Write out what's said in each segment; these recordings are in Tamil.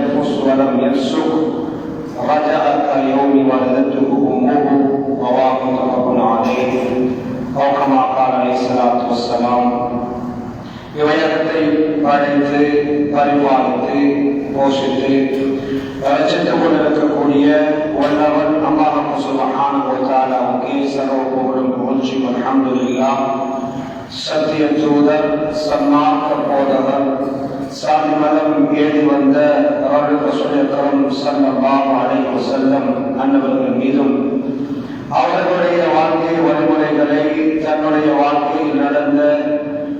ينفس ولم يفسق رجع كاليوم ولدته أمه رواه متفق عليه أو كما قال عليه الصلاة والسلام. இவையகத்தை படைத்து பரிபாலித்து போஷித்து ரசித்துக் கொண்டிருக்கக்கூடிய வல்லவன் அல்லாஹ் சுப்ஹானஹு வ தஆலாவுக்கு சர்வ புகழும் புகழ்ச்சியும் அல்ஹம்துலில்லாஹ். சத்திய தூதர் சன்மார்க்க போதகர் சாதிமதம் ஏறி வந்த ரசூல் அக்ரம் ஸல்லல்லாஹு அலைஹி வஸல்லம் அன்னவர்கள் மீதும் அவர்களுடைய வாழ்க்கை வழிமுறைகளை தன்னுடைய வாழ்க்கையில் நடந்த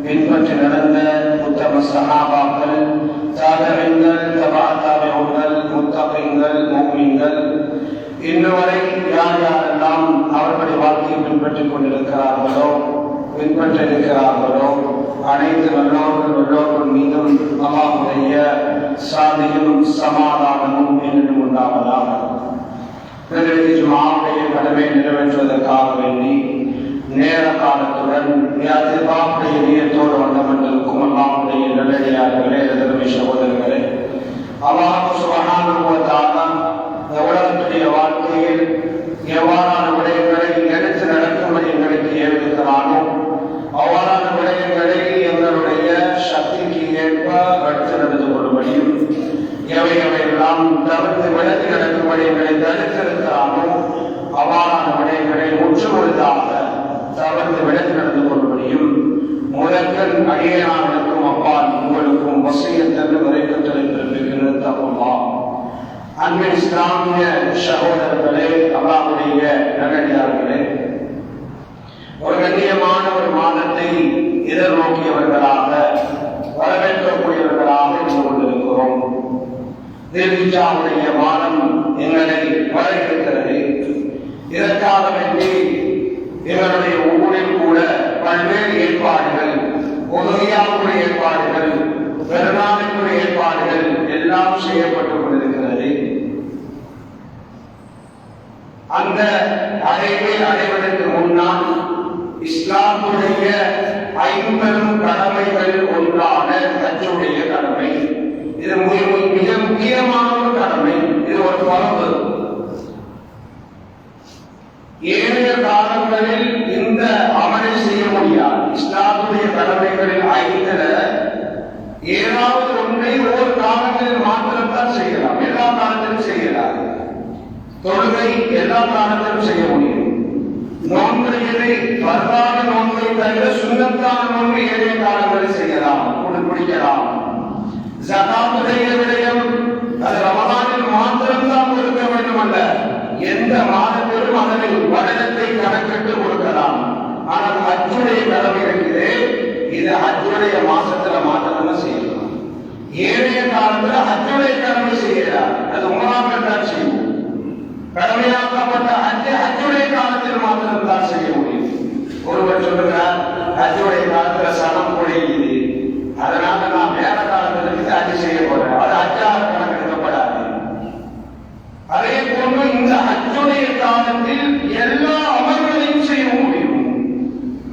பின்பற்றி நடந்த உத்தம சஹாபாக்கள், தாபிஈன்கள், தபா தாபிஈன்கள், முத்தகீன்கள், முஃமின்கள் இன்று வரை யார் யாரெல்லாம் அவர்களுடைய வாழ்க்கையை பின்பற்றிக் கொண்டிருக்கிறார்களோ அனைத்து நல்லோர்கள் மீதும் அல்லாஹ்வுடைய சாந்தியும் சமாதானமும் என்றும் உண்டாவதாக. ஜும்ஆவுடைய கடமை நிறைவேற்றுவதற்காக வேண்டி நேர காலத்துடன் யாத்திராவுடைய நியத்தோடு வந்தமர்ந்திருக்கும் அல்லாஹ்வுடைய நல்லடியார்களே, எதிர்மை சகோதரர்களே, அல்லாஹ் சுப்ஹானஹு வ தஆலா உலகத்துடைய வாழ்க்கையில் எவ்வாறான விடயங்களை எடுத்து நடக்கும்படி எங்களுக்கு ஏவிருக்கிறானோ அவ்வாறான விடயங்களை எங்களுடைய சக்திக்கு ஏற்ப எடுத்து நடந்து கொள்ளும்படியும் எவையெல்லாம் தவிர்த்து விலகி நடக்கும்படி எங்களை தடுத்திருக்கிறானோ அவ்வாறான விடயங்களை முற்றுமுழுதாக தவிர்த்து விலகி நடந்து கொள்ளும்படியும் முதற்கண் அடியானவர்களுக்கும் அப்பால் உங்களுக்கும் வசியத்தன்று வரைக்கத்தலை பிறப்பிக்கிறது அப்பா. அன்பின் இஸ்லாமிய சகோதரர்களே, அல்லாஹ்வுடைய நல்லடியார்களே, ஒரு கண்ணியமான ஒரு மாதத்தை எதிர்நோக்கியவர்களாக வரவேற்கக்கூடியவர்களாக இருந்து கொண்டிருக்கிறோம். தில்ஹிஜ்ஜாவுடைய மாதம் எங்களை வரவேற்கிறது. இதற்காக வேண்டி எங்களுடைய ஊரில் கூட பல்வேறு ஏற்பாடுகள், உதவியாவுடைய ஏற்பாடுகள், பெருநாளுக்குரிய ஏற்பாடுகள் எல்லாம் செய்யப்பட்டுக் கொண்டிருக்கிறது. அந்த அடைவை அடைவதற்கு முன்னால் இஸ்லாமுடைய ஐம்பெரும் கடமைகள் ஒன்றான ஹஜ்ஜுடைய கடமை, இது மிக முக்கியமான ஒரு கடமை. இது ஒரு பரவு. ஏனைய காலங்களில் இந்த அமலை செய்ய முடியாது. இஸ்லாமுடைய கடமைகளில் ஐந்துல ஏதாவது ஒன்றை ஒரு காலத்தில் மாத்திரம்தான் செய்யலாம், எல்லா காலத்திலும் செய்யலாம். தொழுகை எல்லா காலத்திலும் செய்ய முடியும். நோன்புகளை பரவான நோன்பை தவிர சுன்னத்தான நோன்பு ஏழைய காலங்களில் செய்யலாம், குடிக்கலாம். ஜகாத்துடைய விடயம் அது ரமலானில் மாத்திரம்தான் கொடுக்க வேண்டும் அல்ல, எந்த மாதத்திலும் அதனை வருடத்தை கணக்கிட்டு கொடுக்கலாம். ஆனால் ஹஜ்ஜுடைய கடமை இருக்குது, இது ஹஜ்ஜுடைய மாசத்துல மாத்திரம் செய்யலாம். ஏழைய காலத்துல ஹஜ்ஜுடைய கடமை செய்யலாம், அது உமராக்கள் தான் செய்யும். கடமையாக்கப்பட்ட ஹஜ்ஜுடைய காலத்தில் மாத்திரம் தான் செய்ய முடியும். ஒருவர் சொல்லுகிறார், ஹஜ்ஜுடைய காலத்துல சனம் குறையுது, அதனால நான் வேற காலத்திற்கு ஹஜ் செய்ய போறேன், அது ஹஜ்ஜாக கணக்கெடுக்கப்படாது. அதே போன்று இந்த ஹஜ்ஜுடைய காலத்தில் எல்லா அமல்களையும் செய்ய முடியும்.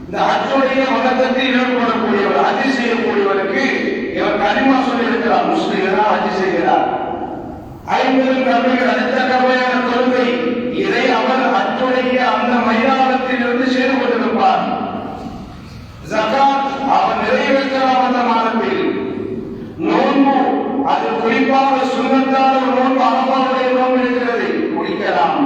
இந்த ஹஜ்ஜுடைய வணக்கத்தில் ஈடுபடக்கூடியவர், ஹஜ் செய்யக்கூடியவருக்கு இவர் கலிமா சொல்லி இருக்கிறார், முஸ்லிம் ஹஜ் செய்கிறார். ஐம்பது கடமைகள், அடுத்த கடமையான தொழுகை, இதை அவர் ஹஜ்ஜுடைய அந்த மைதானத்தில் இருந்து செய்து கொண்டிருப்பார். ஜகாத் அவர் நிறைவேற்றலாம் அந்த மாதத்தில். நோன்பு அது குறிப்பாக சுன்னத்தான ஒரு நோன்பு, அரபாவுடைய நோன்பு இருக்கிறது, குடிக்கலாம்.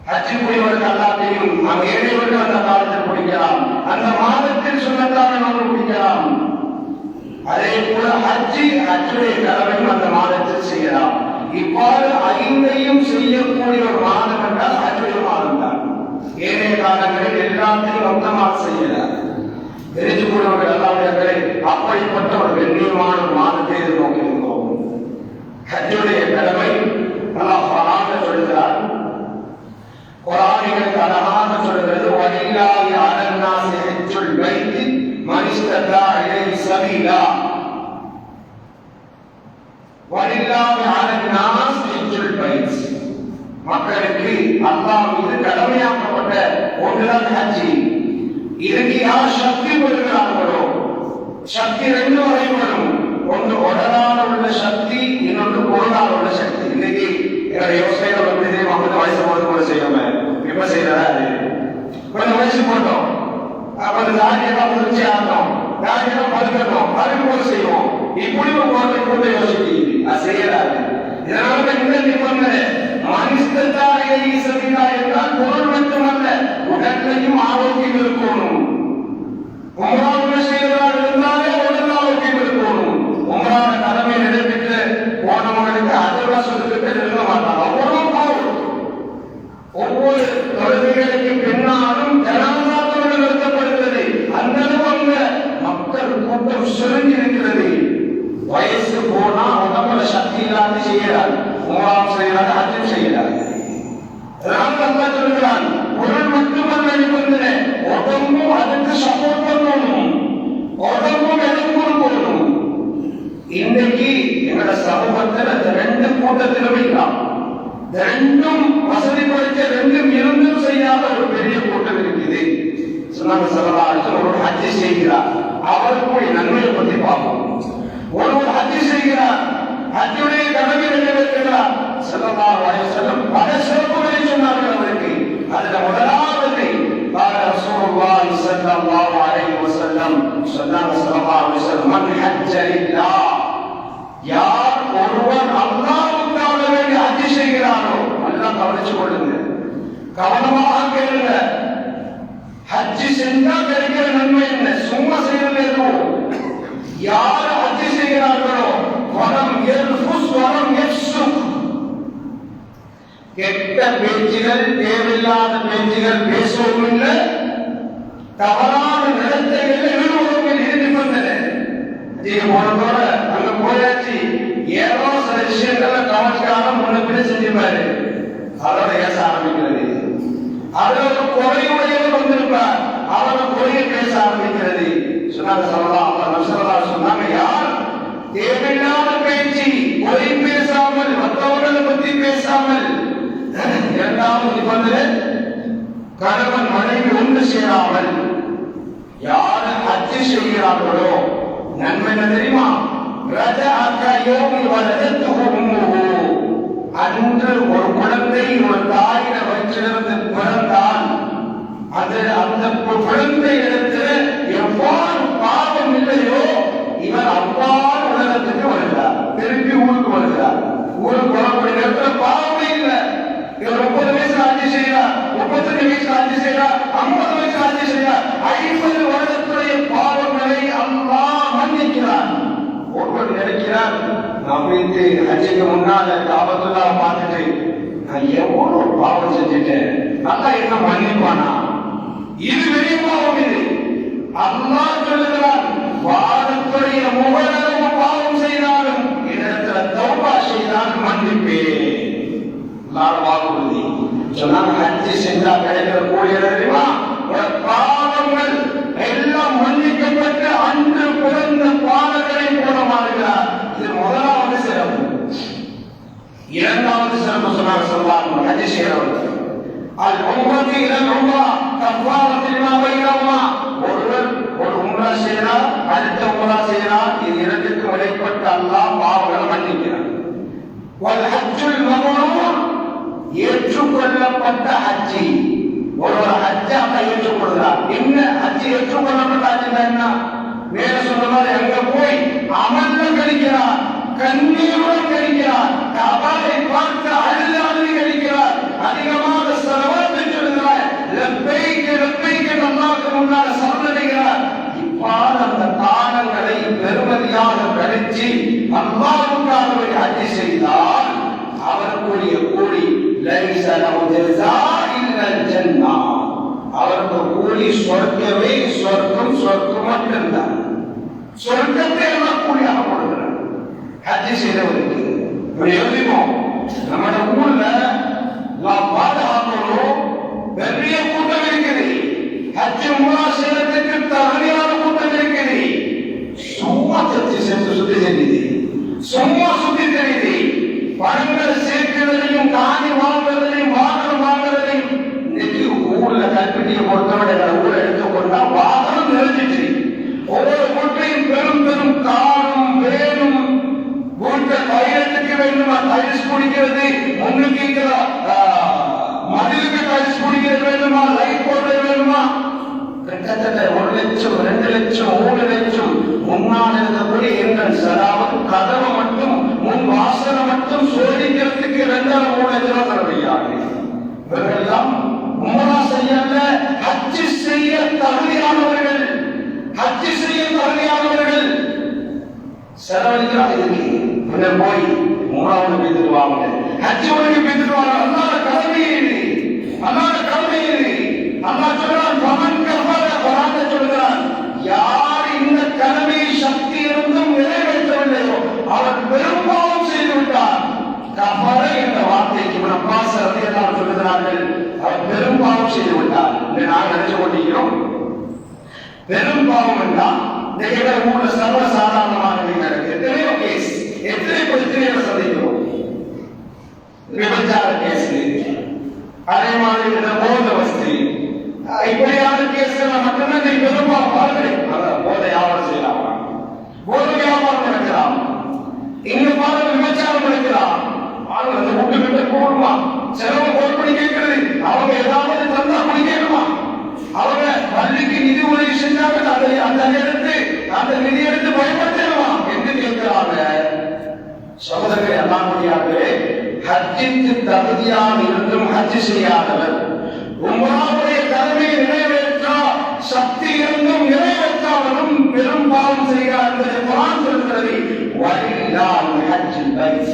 ஹஜ் புரிவர்கள் எல்லாத்தையும் நாம் ஏழைவர்கள் அந்த காலத்தில் குடிக்கலாம், அந்த மாதத்தில் சுன்னத்தான நோன்பு குடிக்கலாம். அதே போல ஹஜ்ஜுடைய கடமையும் அந்த மாதத்தில் செய்யலாம். இவ்வாறு ஐந்தையும் செய்யக்கூடிய ஒரு மாதம் என்றால் ஹஜ்ஜுடைய மாதம் தான். ஏனைய காலங்களில் எல்லாத்தையும் மொத்தமாக செய்யலாம். தெரிஞ்சுக்கூடியவர்கள் எல்லாருடைய அப்படிப்பட்ட ஒரு கண்ணியமான மாதத்தை எதிர்நோக்கி இருக்கிறோம். ஹஜ்ஜுடைய கடமை அல்லாஹ் குர்ஆன்ல சொல்கிறார். குர்ஆனுக்கு அழகாக சொல்கிறது, வலில்லாஹி அலன்னாஸி ஹஜ்ஜுல் பைத்தி மன் இஸ்ததா இலைஹி சபீலா. வலில்லாஹி அலன்னாஸி ஹஜ்ஜுல் பைத், மக்களுக்கு அல்லாஹ் மீது கடமையாக்கப்பட்ட ஒன்றுதான் ஹஜ். இதற்கு யார் சக்தி பெறுகிறார்களோ, சக்தி ரெண்டு வகைப்படும். ஒன்று உடலால் உள்ள சக்தி, இன்னொன்று பொருளால் உள்ள சக்தி. இன்னைக்கு என்னோட யோசனைகள் எப்படி தெரியும், 50 வயசு போது கூட செய்யாம எப்ப செய்யறதா அது கொஞ்சம் வயசு போட்டோம், கொஞ்சம் தாடியெல்லாம் முடிச்சு ஆகணும், தாடியெல்லாம் பதுக்கணும், அதுக்கு போல செய்வோம். இப்படி ஒரு குழந்தை கூட யோசிக்கு அது செய்யறாரு. இதனால இந்த நிபந்தனை மனிதத்தாரியை சதிதா என்றால் பொருள் மட்டுமல்ல, உடலையும் ஆரோக்கியம் இருக்கணும். உங்களால் செய்வதாக இருந்தாலே உடல் ஆரோக்கியம் இருக்கணும். உங்களால் கடமை நிறைவேற்று போனவங்களுக்கு அதெல்லாம் சொல்லிட்டு எழுத மாட்டாங்க. ஒவ்வொரு தொழுகைகளுக்கு பின்னாலும் ஜனாதாக்கள் நிறுத்தப்படுகிறது. அந்த அளவு மக்கள் கூட்டம் சுருங்கி இருக்கிறது. வயசு போனா உடம்புல சக்தி இல்லாத செய்யறார், உங்களால் செய்யறாரு, அஜம் செய்யறாரு. சொல்லுகிறான் பொருள் மட்டுமல்ல நிபந்தனை, உடம்பும் அதுக்கு சப்போர்ட் பண்ணணும், உடம்பும் எதுக்கும் போகணும். இன்னைக்கு எங்களோட சமூகத்தில் அந்த 2 கூட்டத்திலும் இருக்கலாம். ரெண்டும் வசதி படைத்த, ரெண்டும் இருந்தும் செய்யாத ஒரு பெரிய கூட்டம் இருக்குது. சொன்னாங்க ஸல்லல்லாஹு ஒரு ஹஜ் செய்கிறார், அவருக்குரிய நன்மையை பற்றி பார்ப்போம். ஒருவர் ஹஜ் செய்கிறார், ஹஜ்ஜுடைய கடமை நிறைவேற்றுகிறார். ஸல்லல்லாஹு அலைஹி வஸல்லம் பல சிறப்புகளை சொன்னார்கள் அவருக்கு. அதுல முதலாவது قال رسول الله صلى الله عليه وسلم சொன்னாங்க ஸல்லல்லாஹு அலைஹி வஸல்லம் மன் ஹஜ்ஜ லில்லாஹ், யார் ஒருவர் அல்லாஹ்வுக்காக வேண்டி ஹஜ் செய்கிறாரோ, அல்லாஹ் கவனிச்சு கொள்ளுங்க, கவனமாக கேளுங்க. ஹஜ் செஞ்சா கிடைக்கிற நன்மை என்ன, சும்மா செய்யறது எதுவும். யார் ஹஜ் செய்கிறார்களோ வரம் யர்ஃபுஸ் வரம் யஃப்சுக், கெட்ட பேச்சுகள், தேவையில்லாத பேச்சுகள் பேசவும் இல்லை, தவறான நடத்தைகளை ஈடுபடவும் இல்லை. இது நிபந்தனை. போனதோட அங்க போயாச்சு, ஏதோ சில விஷயங்களை கவனிக்காம முன்ன பின்ன செஞ்சிருப்பாரு, அதோட ஏச ஆரம்பிக்கிறது. அதுல ஒரு குறையுடையவர் வந்திருப்பார், அவரை குறைய பேச ஆரம்பிக்கிறது. சொன்னாங்க சொன்னாங்க யார் தேவையில்லாத பேச்சு, குறை பேசாமல், மற்றவர்களை பற்றி பேசாமல், இரண்டாவது நிபந்தனை கணவன் மனைவி ஒன்று சேராமல், யார் ஹஜ் செய்கிறார்களோ நன்மை என்ன தெரியுமா, அன்று ஒரு குழந்தை ஒரு தாயின வயிற்றிலிருந்து பிறந்தால் அந்த குழந்தை இடத்தில் எவ்வாறு பாவம் இல்லையோ இவர் அவ்வாறு உலகத்துக்கு வருகிறார், திருப்பி ஊருக்கு வருகிறார். ஊருக்கு வரக்கூடிய நேரத்தில் பாவமே இல்லை. இவர் 30 வயசுல ஆட்சி செய்கிறார், 35 வயசுல ஆட்சி செய்கிறார், 50 வயசுல ஆட்சி செய்கிறார். 50 வருடத்துடைய பாவங்களை அல்லாஹ் மன்னிக்கிறார். ஒருவர் நினைக்கிறார், நம்பிட்டு ஹஜ்ஜுக்கு முன்னால காபத்துல்லாஹ் பார்த்துட்டு நான் எவ்வளவு பாவம் செஞ்சுட்டேன், அல்லாஹ் என்ன மன்னிப்பானா? இது பெரிய பாவம். இது அல்லாஹ் சொல்லுகிறார், வாரத்துடைய முகரவு பாவம் செய்தாலும் இடத்துல தௌபா செய்தால் மன்னிப்பேன். வாக்குறுதி சொன்னாங்க. ஹஜ் சென்றா கிடைக்கிற கூலிய தெரியுமா, பாவங்கள் எல்லாம் மன்னிக்கப்பட்டு அன்று பிறந்த பாலங்களை போல மாறுகிறார். இது முதலாவது சிறப்பு. இரண்டாவது சிறப்பு சொன்னாங்க சொல்லுவாங்க ஹஜ் செய்யறவர்கள் அது உம்ரத்து இலல் உம்ரா கஃபாரத்து லிமா பைனஹுமா, ஒருவர் ஒரு உம்ரா செய்யறார், அடுத்த உம்ரா செய்யறார், இது இரண்டுக்கும் இடைப்பட்ட அல்லாஹ் பாவங்களை மன்னிக்கிறார். வல் ஹஜ்ஜுல் மப்ரூர், ஏற்றுக்கொள்ளப்பட்ட ஹஜ்ஜி, ஒருவர் ஹஜ்ஜை அல்லாஹ் ஏற்றுக்கொள்கிறார். என்ன ஹஜ் ஏற்றுக்கொள்ளப்பட்ட ஹஜ்ஜினா என்ன? மேல சொன்ன மாதிரி அங்க போய் அமல்ல கழிக்கிறார், கண்ணீருடன் கழிக்கிறார், கபாலை பார்த்து அழுது அழுது கழிக்கிறார், அதிகமாக ஸலவாத் சொல்கிறார், லப்பைக் லப்பைக் அல்லாஹ்வுக்கு முன்னால் சரணடைகிறார். இவ்வாறு அந்த தானங்களை பெருமதியாக கழிச்சு அல்லாஹ்வுக்காக ஹஜ் செய்தால் அவருக்குரிய கூலி லைஸ லஹு ஜஸா இல்லல் ஜன்னah, அவருக்கு கூலி சொர்க்கமே, சொர்க்கம், சொர்க்கம் மட்டும்தான். சொர்க்கத்தை எல்லாம் கூலியாக கொடுக்கிறார் ஹஜ் செய்தவருக்கு. யோசிப்போம், நம்ம ஊர்ல பாதுகாக்கணும், பெரிய கூட்டம் இருக்குது, ஹஜ் உம்ரா செய்யறதுக்கு தகுதியான கூட்டம் இருக்குது. சும்மா சுத்தி தெரியுது, சும்மா சுத்தி தெரியுது, பணங்கள் சேர்க்கிறதையும் காணி வாங்குறதையும் வாகனம் வாங்குறதையும். இன்னைக்கு ஊர்ல கல்பெட்டியை பொறுத்தவரை ஊரை எடுத்துக்கொண்டா வாகனம் நிறைஞ்சிச்சு. ஒவ்வொரு வீட்டையும் பெரும் பெரும் காரும் வேணும் அதாவது கதவை மட்டும் முன் வாசனை மட்டும் சோதிக்கிறதுக்கு 2.5-3 லட்சம் தரவையாங்க. இவர்களெல்லாம் உம்ரா செய்யல, ஹஜ் செய்ய தகுதியானவர்கள், ஹஜ் செய்ய தகுதியானவர்கள். செலவழிக்கிறாங்க இதுக்கு. பின்னர் போய் உம்ராவுக்கு பெற்றுவாங்க, ஹஜ்ஜுக்கு பெற்றுவாங்க. அல்லாஹ் கடமையே இது, அல்லாஹ் கடமையே இது. அல்லாஹ் சொல்றான், பமன் கஃபர, குர்ஆன்ல சொல்றான், யார் இந்த கடமையை சக்தி இருந்தும் நிறைவேற்றவில்லையோ அவர் பெரும்பாலும் செய்து விட்டார். கஃபர என்ற வார்த்தைக்கு இப்னு அப்பாஸ் ரலியல்லாஹு அன்ஹு சொல்கிறார்கள், அவர் பெரும்பாலும் செய்து விட்டார். நான் நினைச்சு கொண்டிருக்கிறோம் பெரும்பாவம் என்றால் இந்த ஊர்ல சர்வ சாதாரணமாக நடக்குது. எத்தனையோ கேஸ், எத்தனை பிரச்சனைகளை சந்திக்கிறோம். விபச்சார கேஸ், அதே மாதிரி இந்த போதை வசதி, இப்படியான கேஸ்கள் மட்டும்தான் நீ பெரும்பாலும் பாருங்கள். போதை வியாபாரம் செய்யலாமா, போதை வியாபாரம் நடக்கலாம், இங்க பாருங்க விபச்சாரம் நடக்கலாம். அந்த வீட்டு கிட்ட போடுமா, செலவு போல் பண்ணி கேட்கிறது, அவங்க ஏதாவது தந்தா பண்ணி கேட்குமா, அவங்க பள்ளிக்கு நிதி உதவி செஞ்சாங்க, அந்த நிதி எடுத்து பயன்படுத்தலாம் என்று கேட்கிறாங்க. சகோதரர்களே, அல்லாஹ்வுடைய ஹஜ்ஜுக்கு தகுதியாக இருந்தும் ஹஜ் செய்யாதவர், உம்ராவுடைய கடமையை நிறைவேற்ற சக்தி இருந்தும் நிறைவேற்றாமலும் பெரும் பாவம் செய்கிறார் என்பதை குர்ஆன் சொல்கிறது. வலில்லாஹி ஹஜ்ஜுல் பைத்,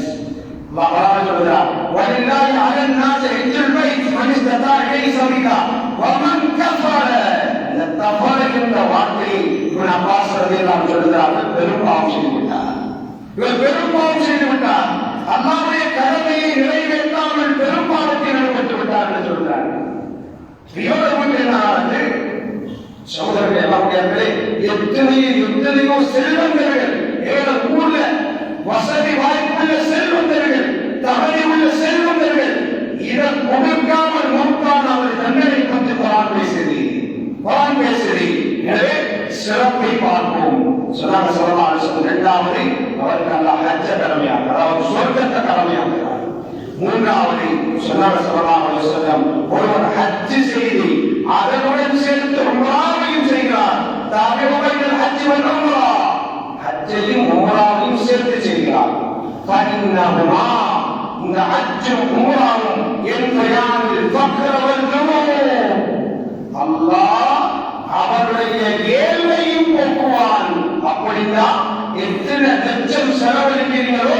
அல்லாஹ் சொல்கிறார், வலில்லாஹி அலன் நாஸ் ஹஜ்ஜுல் பைத் மன் இஸ்ததா இலைஹி சபீலா வமன் கஃபர. இந்த கஃபர என்ற வார்த்தையை இப்னு அப்பாஸ் ரலியல்லாஹு அன்ஹு சொல்கிறார்கள், பெரும் பாவம் செய்து விட்டார், இவர் பெரும் பாவம் செய்து விட்டார், அல்லாஹ்வுடைய கடமையை நிறைவேற்றாமல் பெரும் பாவத்தை நிறைவேற்றி விட்டார் என்று சொல்கிறார்கள். சகோதரர்களே, அல்லாஹ்வுடைய எத்தனையோ செல்வந்தர்கள், எங்கள் ஊர்ல வசதி வாய்ப்புள்ள செல்வந்தர்கள், தகுதி உள்ள செல்வந்தர்கள், இதை கொடுக்காமல் மூத்தால் அவர் தண்டனை பற்றி குர்ஆன் பேசுது. எனவே சிறப்பை பார்ப்போம். சொன்னாங்க ஸல்லல்லாஹு அலைஹி வஸல்லம், இரண்டாவது அவருக்கு அல்லாஹ் ஹஜ்ஜ கடமையாக்குறார், அதாவது சொர்க்கத்தை கடமையாக்குறார். மூன்றாவது சொன்னாங்க ஸல்லல்லாஹு அலைஹி வஸல்லம், ஒருவர் ஹஜ் செய்து அதனுடன் சேர்த்து உம்ராவையும் செய்கிறார். தாபிஉல் ஹஜ் வல் உம்ரா, ஹஜ்ஜையும் உம்ராவையும் சேர்த்து செய்கிறார். ஃபஇன்னஹுமா, இந்த ஹஜ்ஜும் உம்ராவும் யன்ஃபயானில் ஃபக்ர வல் ஜுனூன், அல்லாஹ் அவருடைய ஏழ்மையும் போக்குவான். அப்படின்னா எத்தனை லட்சம் செலவழிக்கிறீங்களோ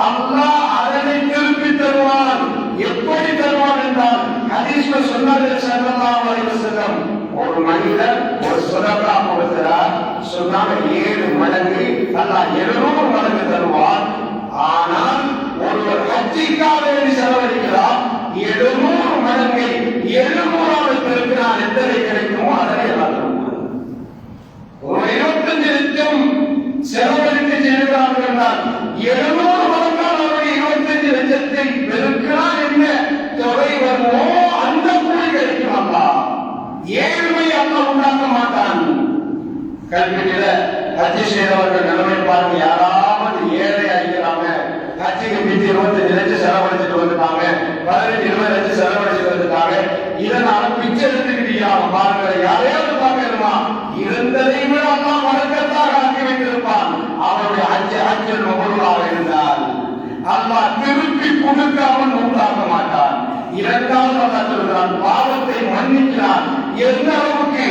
அல்லாஹ் அதனை திருப்பி தருவான். எப்படி தருவான் என்றால், ஹதீஸ்ல சொன்னார்கள் ஸல்லல்லாஹு அலைஹி வஸல்லம், ஒரு மனிதர் ஒரு சதகா கொடுக்கிறார், சொன்னாங்க 7 மடங்கு அல்லாஹ் 700 மடங்கு தருவான். ஆனால் ஒருவர் ஹஜ்ஜிக்காக வேண்டி செலவழிக்கிறார், 700 மடங்கை 700 பெருக்கினால் எத்தனை கிடைக்குமோ அதனை எல்லாம் தருவான். ஒரு 25 லட்சம் செலவழித்து செய்கிறார்கள் என்றால் 700 மடங்கால் அவருடைய 25 லட்சத்தை பெருக்கினால் என்ன தொகை வருமோ அந்த கூலி கிடைக்கும். அல்லாஹ் ஏழ்மை அல்லாஹ் உண்டாக்க மாட்டான். கல்வியில ஹஜ் செய்தவர்கள் நிலைமை பாருங்க, யாராவது ஏழை அடிக்கிறாங்க, ஹஜ்ஜுக்கு மீதி 25 லட்சம் செலவழிச்சுட்டு வந்துட்டாங்க, 15-20 லட்சம் செலவழிச்சுட்டு வந்துட்டாங்க, இதனால பிச்சை எடுத்துக்கிட்டீங்க பாருங்க, யாரையாவது பார்க்கணுமா, இருந்ததை விட அல்லாஹ் வழக்கத்தாக ஆக்கி வைத்திருப்பான். அவருடைய ஹஜ்ஜில் மபூலாக இருந்தால் அல்லாஹ் திருப்பி கொடுக்காமல் உண்டாக்க மாட்டான். இரண்டாவது அல்லாஹ் சொல்கிறான், பாவத்தை மன்னிக்கிறான். எந்த அளவுக்கு?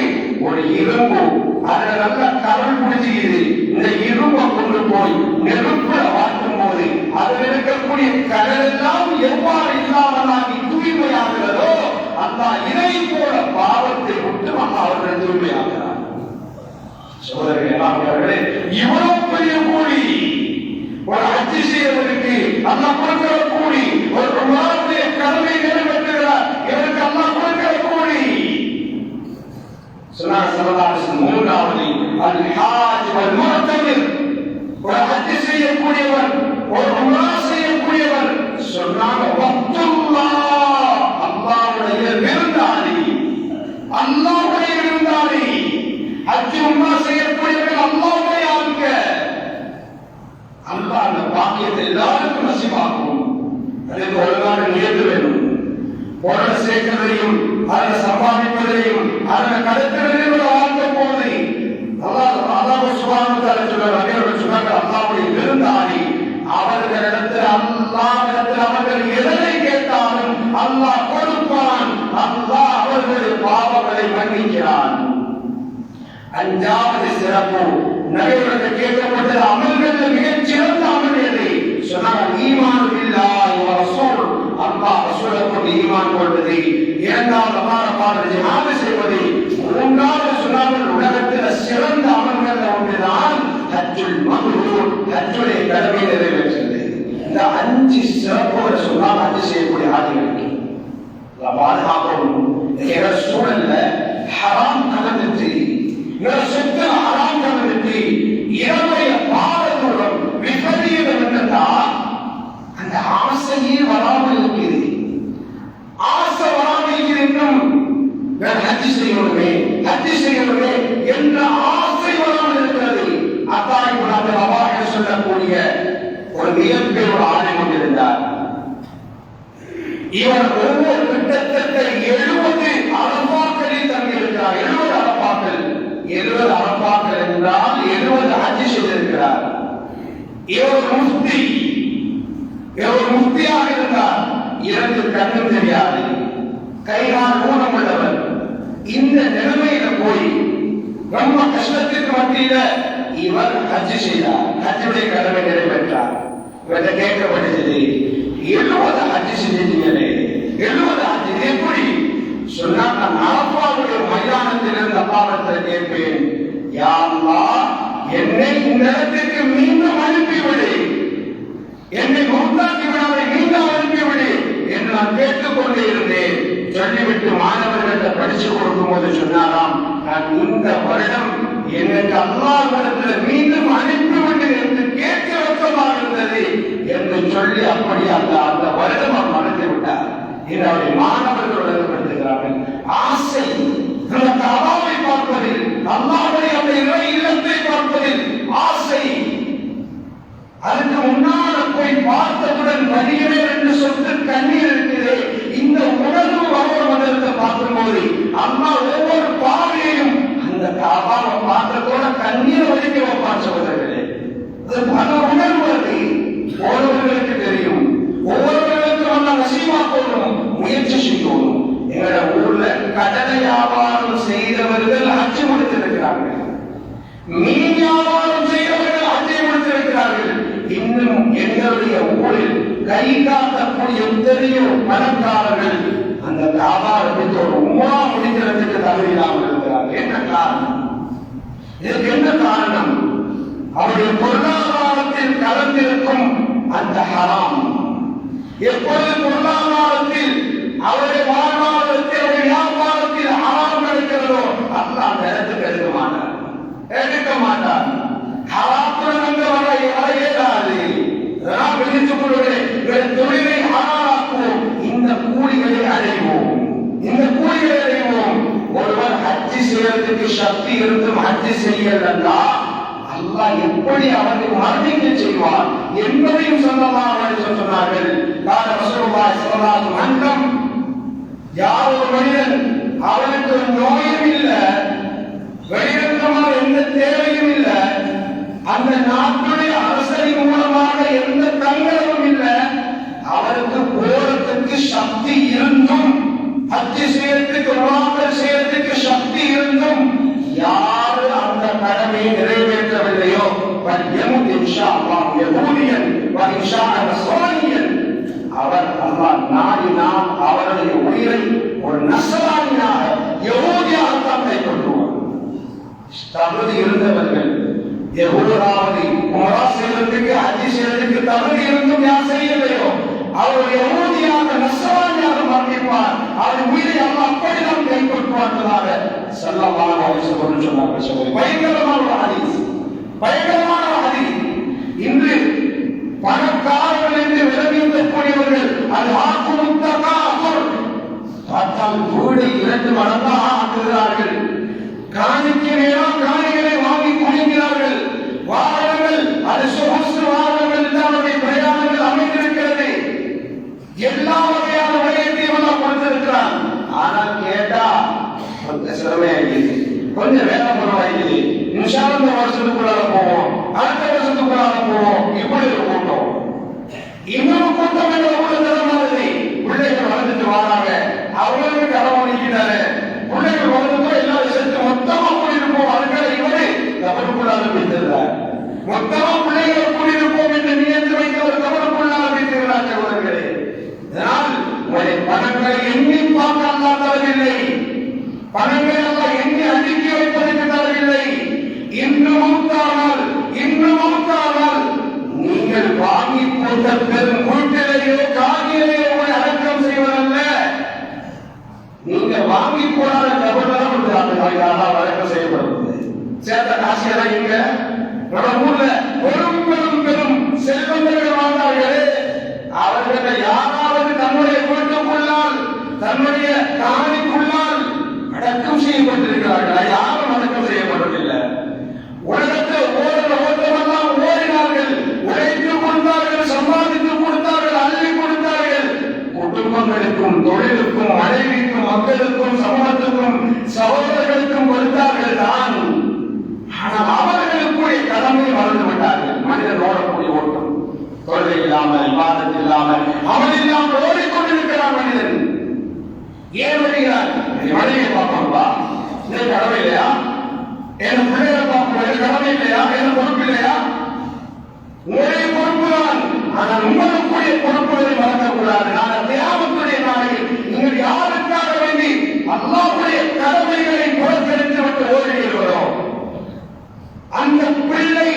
ஒரு இரும்பு அதுல நல்ல கரல் பிடிச்சிக்குது, இந்த இரும்பை கொண்டு போய் நெருப்புல வாட்டும் போது அதில் இருக்கக்கூடிய கடல் எல்லாம் எவ்வாறு இல்லாமலாகி தூய்மையாகிறதோ அல்லாஹ் இதை போல பாவத்தை விட்டு அவர்கள் தூய்மையாகிறார். சகோதரர்களே, இவ்வளவு பெரிய கூலி ஒரு ஹஜ் செய்வதற்கு அல்லாஹ் கொடுக்கிற கூலி, ஒரு உம்ராவுடைய கடமை நிறைவேற்றுகிறார், இவருக்கு அல்லாஹ் கொடுக்கிற கூலி. சொன்னார் ஸல்லல்லாஹு அலைஹி வஸல்லம், மூன்றாவது அல் ஹாஜ் வல் முஅ்தமிர், ஒரு ஹஜ் செய்யக்கூடியவர், ஒரு உம்ரா செய்யக்கூடியவர். சொன்னாங்க வக்துல்லாஹ், அல்லாஹ்வுடைய விருந்தாளி, அல்லாஹ்வுடைய விருந்தாளி. ஹஜ் உம்ரா செய்யக்கூடியவர்கள் அல்லாஹ்வுடைய ஆட்கள். அல்லாஹ் அந்த பாக்கியத்தை எல்லாருக்கும் நசீபாக்கும். அதற்கு ஒழுங்கான நியத்து வேணும். பொருள் சேர்க்கிறதையும் அதில் சம்பாதிப்பதையும் அதில் கடத்துவதையும் வாழ்க்கை போவதை அல்லாஹ் சுப்ஹானஹு வ தஆலா சொல்றார். சொன்னாங்க அல்லாஹ் அல்லாஹ்வுடைய விருந்தாளி. அவர்களிடத்தில் அல்லாஹ்விடத்தில் அவர்கள் எதனை கேட்டாலும் அல்லாஹ் கொடுப்பான். அல்லாஹ் அவர்களுடைய பாவங்களை மன்னிக்கிறான். அஞ்சாவது சிறப்பு, நபியிடம் கேட்கப்பட்ட அமல்களில் மிகச் சிறந்த அமல் எது சொன்னால் ஈமான் பில்லாஹி வ ரசூல், அல்லாஹ் ரசூலை கொண்டு ஈமான் கொள்வது. இரண்டாவது அல்லாஹ்வுடைய ஜிஹாத் செய்வது. மூன்றாவது சொன்னார்கள் உலகத்தில் சிறந்த அமல்கள் ஒன்றுதான் ஹஜ்ஜுல் மப்ரூர், ஹஜ்ஜுடைய கடமை நிறைவேற்றுவது. இந்த 5 சிறப்புகளை சொன்னால் ஹஜ் செய்யக்கூடிய ஆதிகளுக்கு பாதுகாக்கணும். சூழல்ல ஹராம் கலந்துட்டு சொத்து ஹராம் கலந்துட்டு இரவுடைய பாவத்தோடும் விபரீதம் என்னதான் அந்த ஆசையே வராமல் இருக்கிறது. ஆசை வராமல் இருக்கிறதும் ஹஜ் செய்யணுமே ஹஜ் செய்யணுமே என்ற ஆசை வராமல் இருக்கிறது. அத்தாய் ரவாஹ் சொல்லக்கூடிய ஒரு மிகப்பெரிய ஒரு ஆணை கொண்டிருந்தார். இவர் ஒவ்வொரு கிட்டத்தட்ட 70 அரபாக்களில் தங்கியிருக்கிறார். 70 அரபாக்கள். 70 அரபாக்கள் என்றால் 70 ஹஜ் செய்திருக்கிறார். இவர் முஃப்தியாக இருந்தார். 2 கண்ணும் தெரியாது, கைகால் ஊனம் உள்ளவர். இந்த நிலைமையில போய் ரொம்ப கஷ்டத்திற்கு மத்தியில இவர் ஹஜ் செய்தார். ஹஜ்ஜுடைய கடமை நிறைவேற்றார். இவர்கிட்ட கேட்கப்பட்டது 70 ஹஜ் செஞ்சீங்களே, 70 ஹஜ் எப்படி சொன்னா, நான் அரபாவுடைய மைதானத்தில் இருந்து அல்லாஹ்விடத்தில் கேட்பேன், யா அல்லாஹ் என்னை இந்த இடத்திற்கு மீண்டும் அனுப்பிவிடு, என்னை மௌத்தாக்கி விடாமல் மீண்டும் அனுப்பிவிடு என்று நான் கேட்டுக்கொண்டே இருந்தேன். சொல்லிவிட்டு மாணவர்களிடம் படிச்சு கொடுக்கும் போது சொன்னாராம், நான் இந்த வருடம் எனக்கு அல்லாஹ்விடத்தில் மீண்டும் அனுப்பிவிடு என்று கேட்க வெட்கமாக இருந்தது என்று சொல்லி அப்படி அந்த வருடம் அவர் மறந்து விட்டார். இது அவருடைய மாணவர்கள் வழங்கப்படுத்துகிறார்கள். ஆசை நமக்கு அல்லாஹ்வை பார்ப்பதில், அல்லாஹ்வுடைய அந்த இறை இல்லத்தை பார்ப்பதில் ஆசை. அதுக்கு முன்னால போய் பார்த்தவுடன் வலியவே என்று சொத்து கண்ணீர் இருக்கிறது. இந்த உணர்வு வரவதை பார்க்கும் போது அம்மா ஒவ்வொரு பாவையையும் அந்த காபாவை பார்த்ததோட கண்ணீர் வலிக்க வைப்பார் சகோதரர்களே. அது பல உணர்வு அது ஒவ்வொருவர்களுக்கு தெரியும். ஒவ்வொருவர்களுக்கும் அந்த நசீமாக்கணும், முயற்சி செய்யணும். எங்களோட ஊர்ல கடலை வியாபாரம் செய்தவர்கள் ஹஜ் முடித்திருக்கிறார்கள். மீன் வியாபாரம் செய்தவர்கள் ஹஜ்ஜை முடித்திருக்கிறார்கள். இன்னும் எங்களுடைய ஊரில் கை காட்டக்கூடிய எத்தனையோ பணக்காரர்கள் அந்த வியாபாரத்துக்கு ஒரு உம்ரா முடிக்கிறதுக்கு தகுதியில்லாமல் இருக்கிறார்கள். என்ன காரணம்? இதற்கு என்ன காரணம்? அவருடைய பொருளாதாரத்தில் கலந்திருக்கும் அந்த ஹராம். எப்பொழுது பொருளாதாரத்தில் அவருடைய வாழ்வாதாரத்தில் வியாபாரத்தில் ஹராம் கிடைக்கிறதோ அல்லாஹ் அந்த இடத்துக்கு எடுக்க மாட்டார். ஹராத்துடன் அங்கு வர இயலாது. தொழிலை ஹராமாக்குவோம், இந்த கூலிகளை அடைவோம். ஒருவர் ஹஜ் செய்யறதுக்கு சக்தி இருந்தும் ஹஜ் செய்யலன்னா அல்லாஹ் எப்படி அவரை மரணிக்க செய்வார் என்பதையும் சொன்னார்கள். யார் ஒரு மனிதன் அவனுக்கு நோயும் இல்லை, வெளிரங்கமான எந்த தேவையும் இல்லை, அந்த நாட்டுடைய அரசின் மூலமாக எந்த தங்கமும் இல்லை, அவருக்கு போறதுக்கு சக்தி இருந்தும் ஹஜ் செய்யறதுக்கு செய்யறதுக்கு சக்தி இருந்தும் யாரு அந்த கடமையை நிறைவேற்றவில்லையோ அவர் அல்லாஹ் நாடினால் அவருடைய உயிரை ஒரு நஸ்ரானியாக யஹூதியாகத்தான் கைப்பற்றுவார். தகுதி இருந்தவர்கள் யஹூதராவது உம்ரா செய்வதற்கு ஹஜ் செய்வதற்கு தகுதி இருந்தும் யார் செய்யலையோ அவர் யஹூதியாக நஸ்ரானியாக மரணிப்பார். அவர் உயிரை அல்லாஹ் அப்படிதான் கைப்பற்றுவார்களாக ஸல்லல்லாஹு அலைஹி வஸல்லம் சொன்னார்கள். பயங்கரமான ஹதீஸ். இன்று பணக்காரர்கள் என்று விளங்கியிருக்கக்கூடியவர்கள் அது பார்த்தால் வீடு 2 மடங்காக ஆக்குகிறார்கள். காணிக்கு நேரம் காணிகளை வாங்கி குடிக்கிறார்கள். வாகனங்கள் அது சொகுசு வாகனங்கள் அவருடைய பிரயாணங்கள் அமைந்திருக்கிறது. எல்லா வகையான விடயத்தையும் எல்லாம் கொடுத்திருக்கிறான். ஆனால் கேட்டா கொஞ்சம் சிரமையாகிறது, கொஞ்சம் வேலை பரவாயில்லை, வருஷத்துக்குள்ளார போவோம், அடுத்த வருஷம் விவாதம் இல்லாமல் அவன் இல்லாமல் ஓடிக்கொண்டிருக்கிறான் மனிதன். ஏன் வருகிறான்? மனைவியை பார்ப்பாங்களா? இது கடமை இல்லையா? என் பிள்ளைகளை பார்ப்பது கடமை இல்லையா? என் பொறுப்பு இல்லையா? உங்களுடைய பொறுப்பு தான். ஆனால் உங்களுக்குரிய பொறுப்புகளை மறக்கக்கூடாது. நான் தியாகத்துடைய நாளையில் நீங்கள் யாருக்காக வேண்டி அல்லாஹ்வுடைய கடமைகளை புறக்கணித்து விட்டு ஓடுகிறோம். அந்த பிள்ளை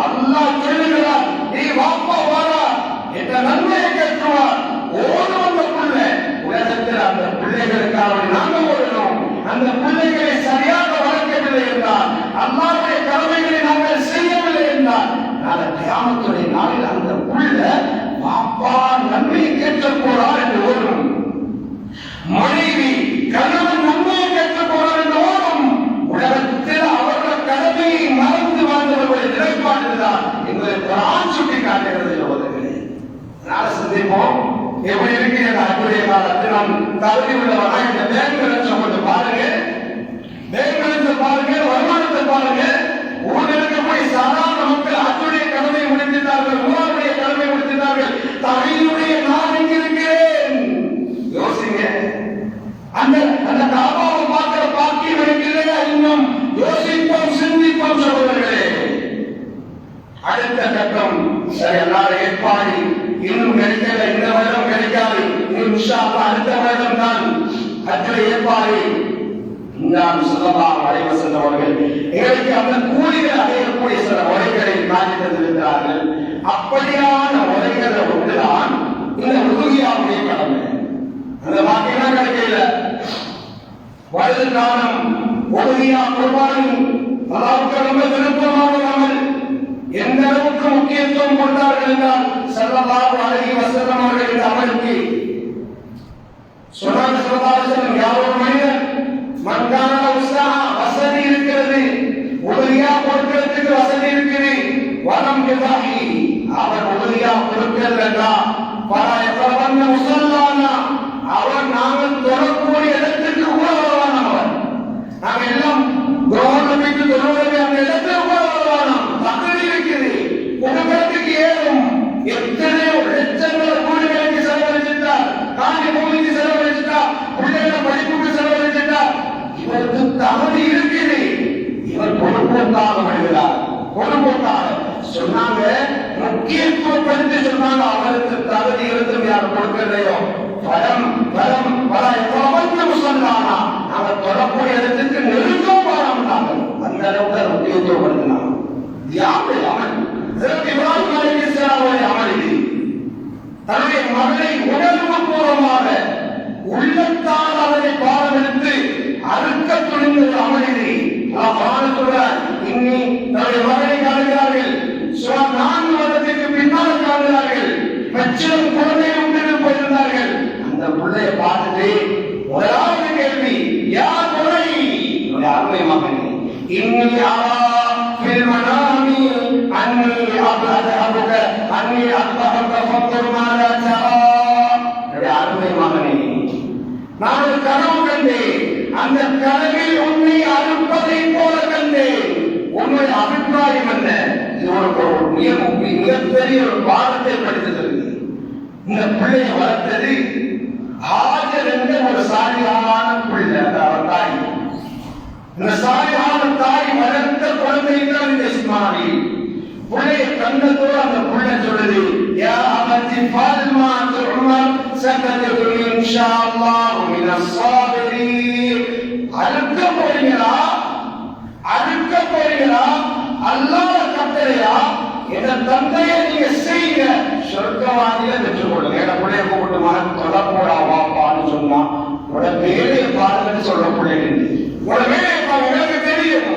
அல்லாஹ் சொல்லுகிறார், நீ வாப்பா வாரா என்ற நன்மையை கேட்குவார். ஓடு வந்த பிள்ளை உலகத்தில் அந்த பிள்ளைகளுக்காக நாங்கள் ஓடணும். அந்த பிள்ளைகளை சரியாக வளர்க்கவில்லை என்றால், அல்லாஹ்வுடைய கடமைகளை நாங்கள் செய்யவில்லை என்றால், நாளை கியாமத்துடைய நாளில் அந்த பிள்ளை வாப்பா நன்மையை கேட்க போறார் என்று ஓடும். மனைவி கணவன் நன்மையை கேட்க போறார் என்று ஓடும். உலகத்தில் அவர்கள் கடமையை மறந்து வாழ்ந்தவர்களுடைய நிலைப்பாடுதான் எங்களை குர்ஆன் சுட்டி காட்டுகிறது. நாளை சந்திப்போம். எப்படி இருக்கிறது அன்புடைய காலத்தில் நாம் தகுதி உள்ளவனா? இந்த பேங்க் லட்சம் கொஞ்சம் பாருங்க, பேங்க் லட்சம் பாருங்க, வருமானத்தை பாருங்க. ஊர்களுக்கு போய் சாதாரண மக்கள் அத்துடைய கடமை முடித்திருந்தார்கள், உமாவுடைய கடமை முடித்திருந்தார்கள். தகுதியுடைய நான் எங்க இருக்கிறேன்? யோசிங்க. அந்த காபாவை பார்க்கிற பாக்கியம் எனக்கு இல்லையா? இன்னும் யோசிப்போம், சிந்திப்போம் சகோதரர்களே. அடுத்த கட்டம் சரி, நாளை ஏற்பாடு இன்னும் கிடைக்கல, இந்த வருடம் கிடைக்காது, இன்ஷா அல்லாஹ் அடுத்த வருடம் தான் ஹஜ்ஜுடைய ஏற்பாடு. ஸல்லல்லாஹு அலைஹி வஸல்லம் அவர்கள் எங்களுக்கு அந்த கூலிகள் அடையக்கூடிய சில முறைகளை காட்டி தந்திருக்கிறார்கள். அப்படியான முறைகளை ஒன்றுதான் இந்த உதுகியாவுடைய கடமை. அந்த பாக்கியம் கிடைக்கல. வலது காலம் உதுகியா குர்பானி அல்லாஹ்வுக்கு ரொம்ப விருப்பமான அமல். எந்த அளவுக்கு முக்கியத்துவம் கொண்டார்கள் என்றால், ஸல்லல்லாஹு அலைஹி வஸல்லம் அவர்கள் இந்த அமலுக்கு சொன்னாங்க. ஸல்லல்லாஹு அலைஹி வஸல்லம் யாரோ மனிதன் மன்கான வசதி இருக்கிறது, உதவியா கொடுக்கிறதுக்கு வசதி இருக்குது, வனம் யுதாஹி அவர் உதவியா கொடுக்கிறதா பல எவ்வளவன்ன முசல்லானா அவர் நாங்கள் தொடரக்கூடிய இடத்துக்கு கூட வருவான். அவர் நாங்கள் எல்லாம் கவர்மெண்ட் தொடர்பு அந்த இடத்துக்கு கூட வருவான். தகுதி இருக்குது, குடும்பத்துக்கு ஏறும். எத்தனையோ லட்சங்கள் வீடுகளுக்கு செலவழிச்சிட்டார், காணி பூமிக்கு செலவழிச்சிட்டார், பிள்ளைகளை படிப்புக்கு செலவழிச்சிட்டார். இவருக்கு தகுதி இருக்குது. இவர் பொறுப்போக்காக வருகிறார். பொறுப்போக்காக சொன்னாங்க, முக்கியத்துவப்படுத்தி சொன்னாங்க. அவருக்கு தகுதி இருந்தும் யார் கொடுக்கலையோ பலம் பலம் பல எவ்வளவு சொன்னானா நாங்கள் தொடரக்கூடிய இடத்துக்கு நெருங்கவும் வராமட்டாங்க. அந்த அளவுக்கு முக்கியத்துவப்படுத்தினாங்க. யாருடைய அமல்? இப்ராஹிம் அலைஹிஸ்ஸலாமுடைய அமல் இது. தன்னுடைய மகளை உணர்வு பூர்வமாக உள்ளத்தால் அவரை பாடம் எடுத்து அறுக்க துணிந்த ஒரு அமல் இது. இன்னி தன்னுடைய மகளை காணுகிறார்கள். சுமார் 4 வருடத்துக்கு பின்னால் காணுகிறார்கள். பச்சிலம் குழந்தையை உண்டு போயிருந்தார்கள். அந்த பிள்ளையை பார்த்துட்டு முதலாவது கேள்வி, யார் குறை? அருமை மகன், இன்னி ஆரா ஃபில் மனாமி அன்னி அப்லஹபுக அன்னி அத்பஹக ஃபன்துர் மாதா தரா. அருமை மகனே, நான் ஒரு கனவு கண்டேன். அந்த கனவில் உன்னை அறுப்பதை போல கண்டேன். உன்னுடைய அபிப்பிராயம் என்ன? இது ஒரு மிகப்பெரிய ஒரு பாடத்தை படித்தது. இந்த பிள்ளையை வளர்த்தது ஹாஜர் என்ற ஒரு சாலிஹான பிள்ளை. அவர் தாய், இந்த சாலிஹான தாய் வளர்த்த குழந்தை தான் இந்த இஸ்மாயில். பிள்ளையை கண்டதோடு அந்த பிள்ளை சொல்லுது, யா அபதி ஃபால்மா துஅமர் சகதது இன்ஷா அல்லாஹ் மினஸ் ஸாபிரீன். அறுக்க போறீங்களா? அறுக்க போறீங்களா? அல்லாஹ் கட்டளையா? என்ற தந்தையை நீங்க செய்யுங்க, சொர்க்கவாதியை பெற்றுக்கொள்ளுங்க. என பிள்ளைய கூப்பிட்டு மகன் தொடப்போடா வாப்பான்னு சொன்னா உட வேலையை பாருங்கன்னு சொல்ற பிள்ளைகள். உட வேலையை பாருங்க, எனக்கு தெரியும்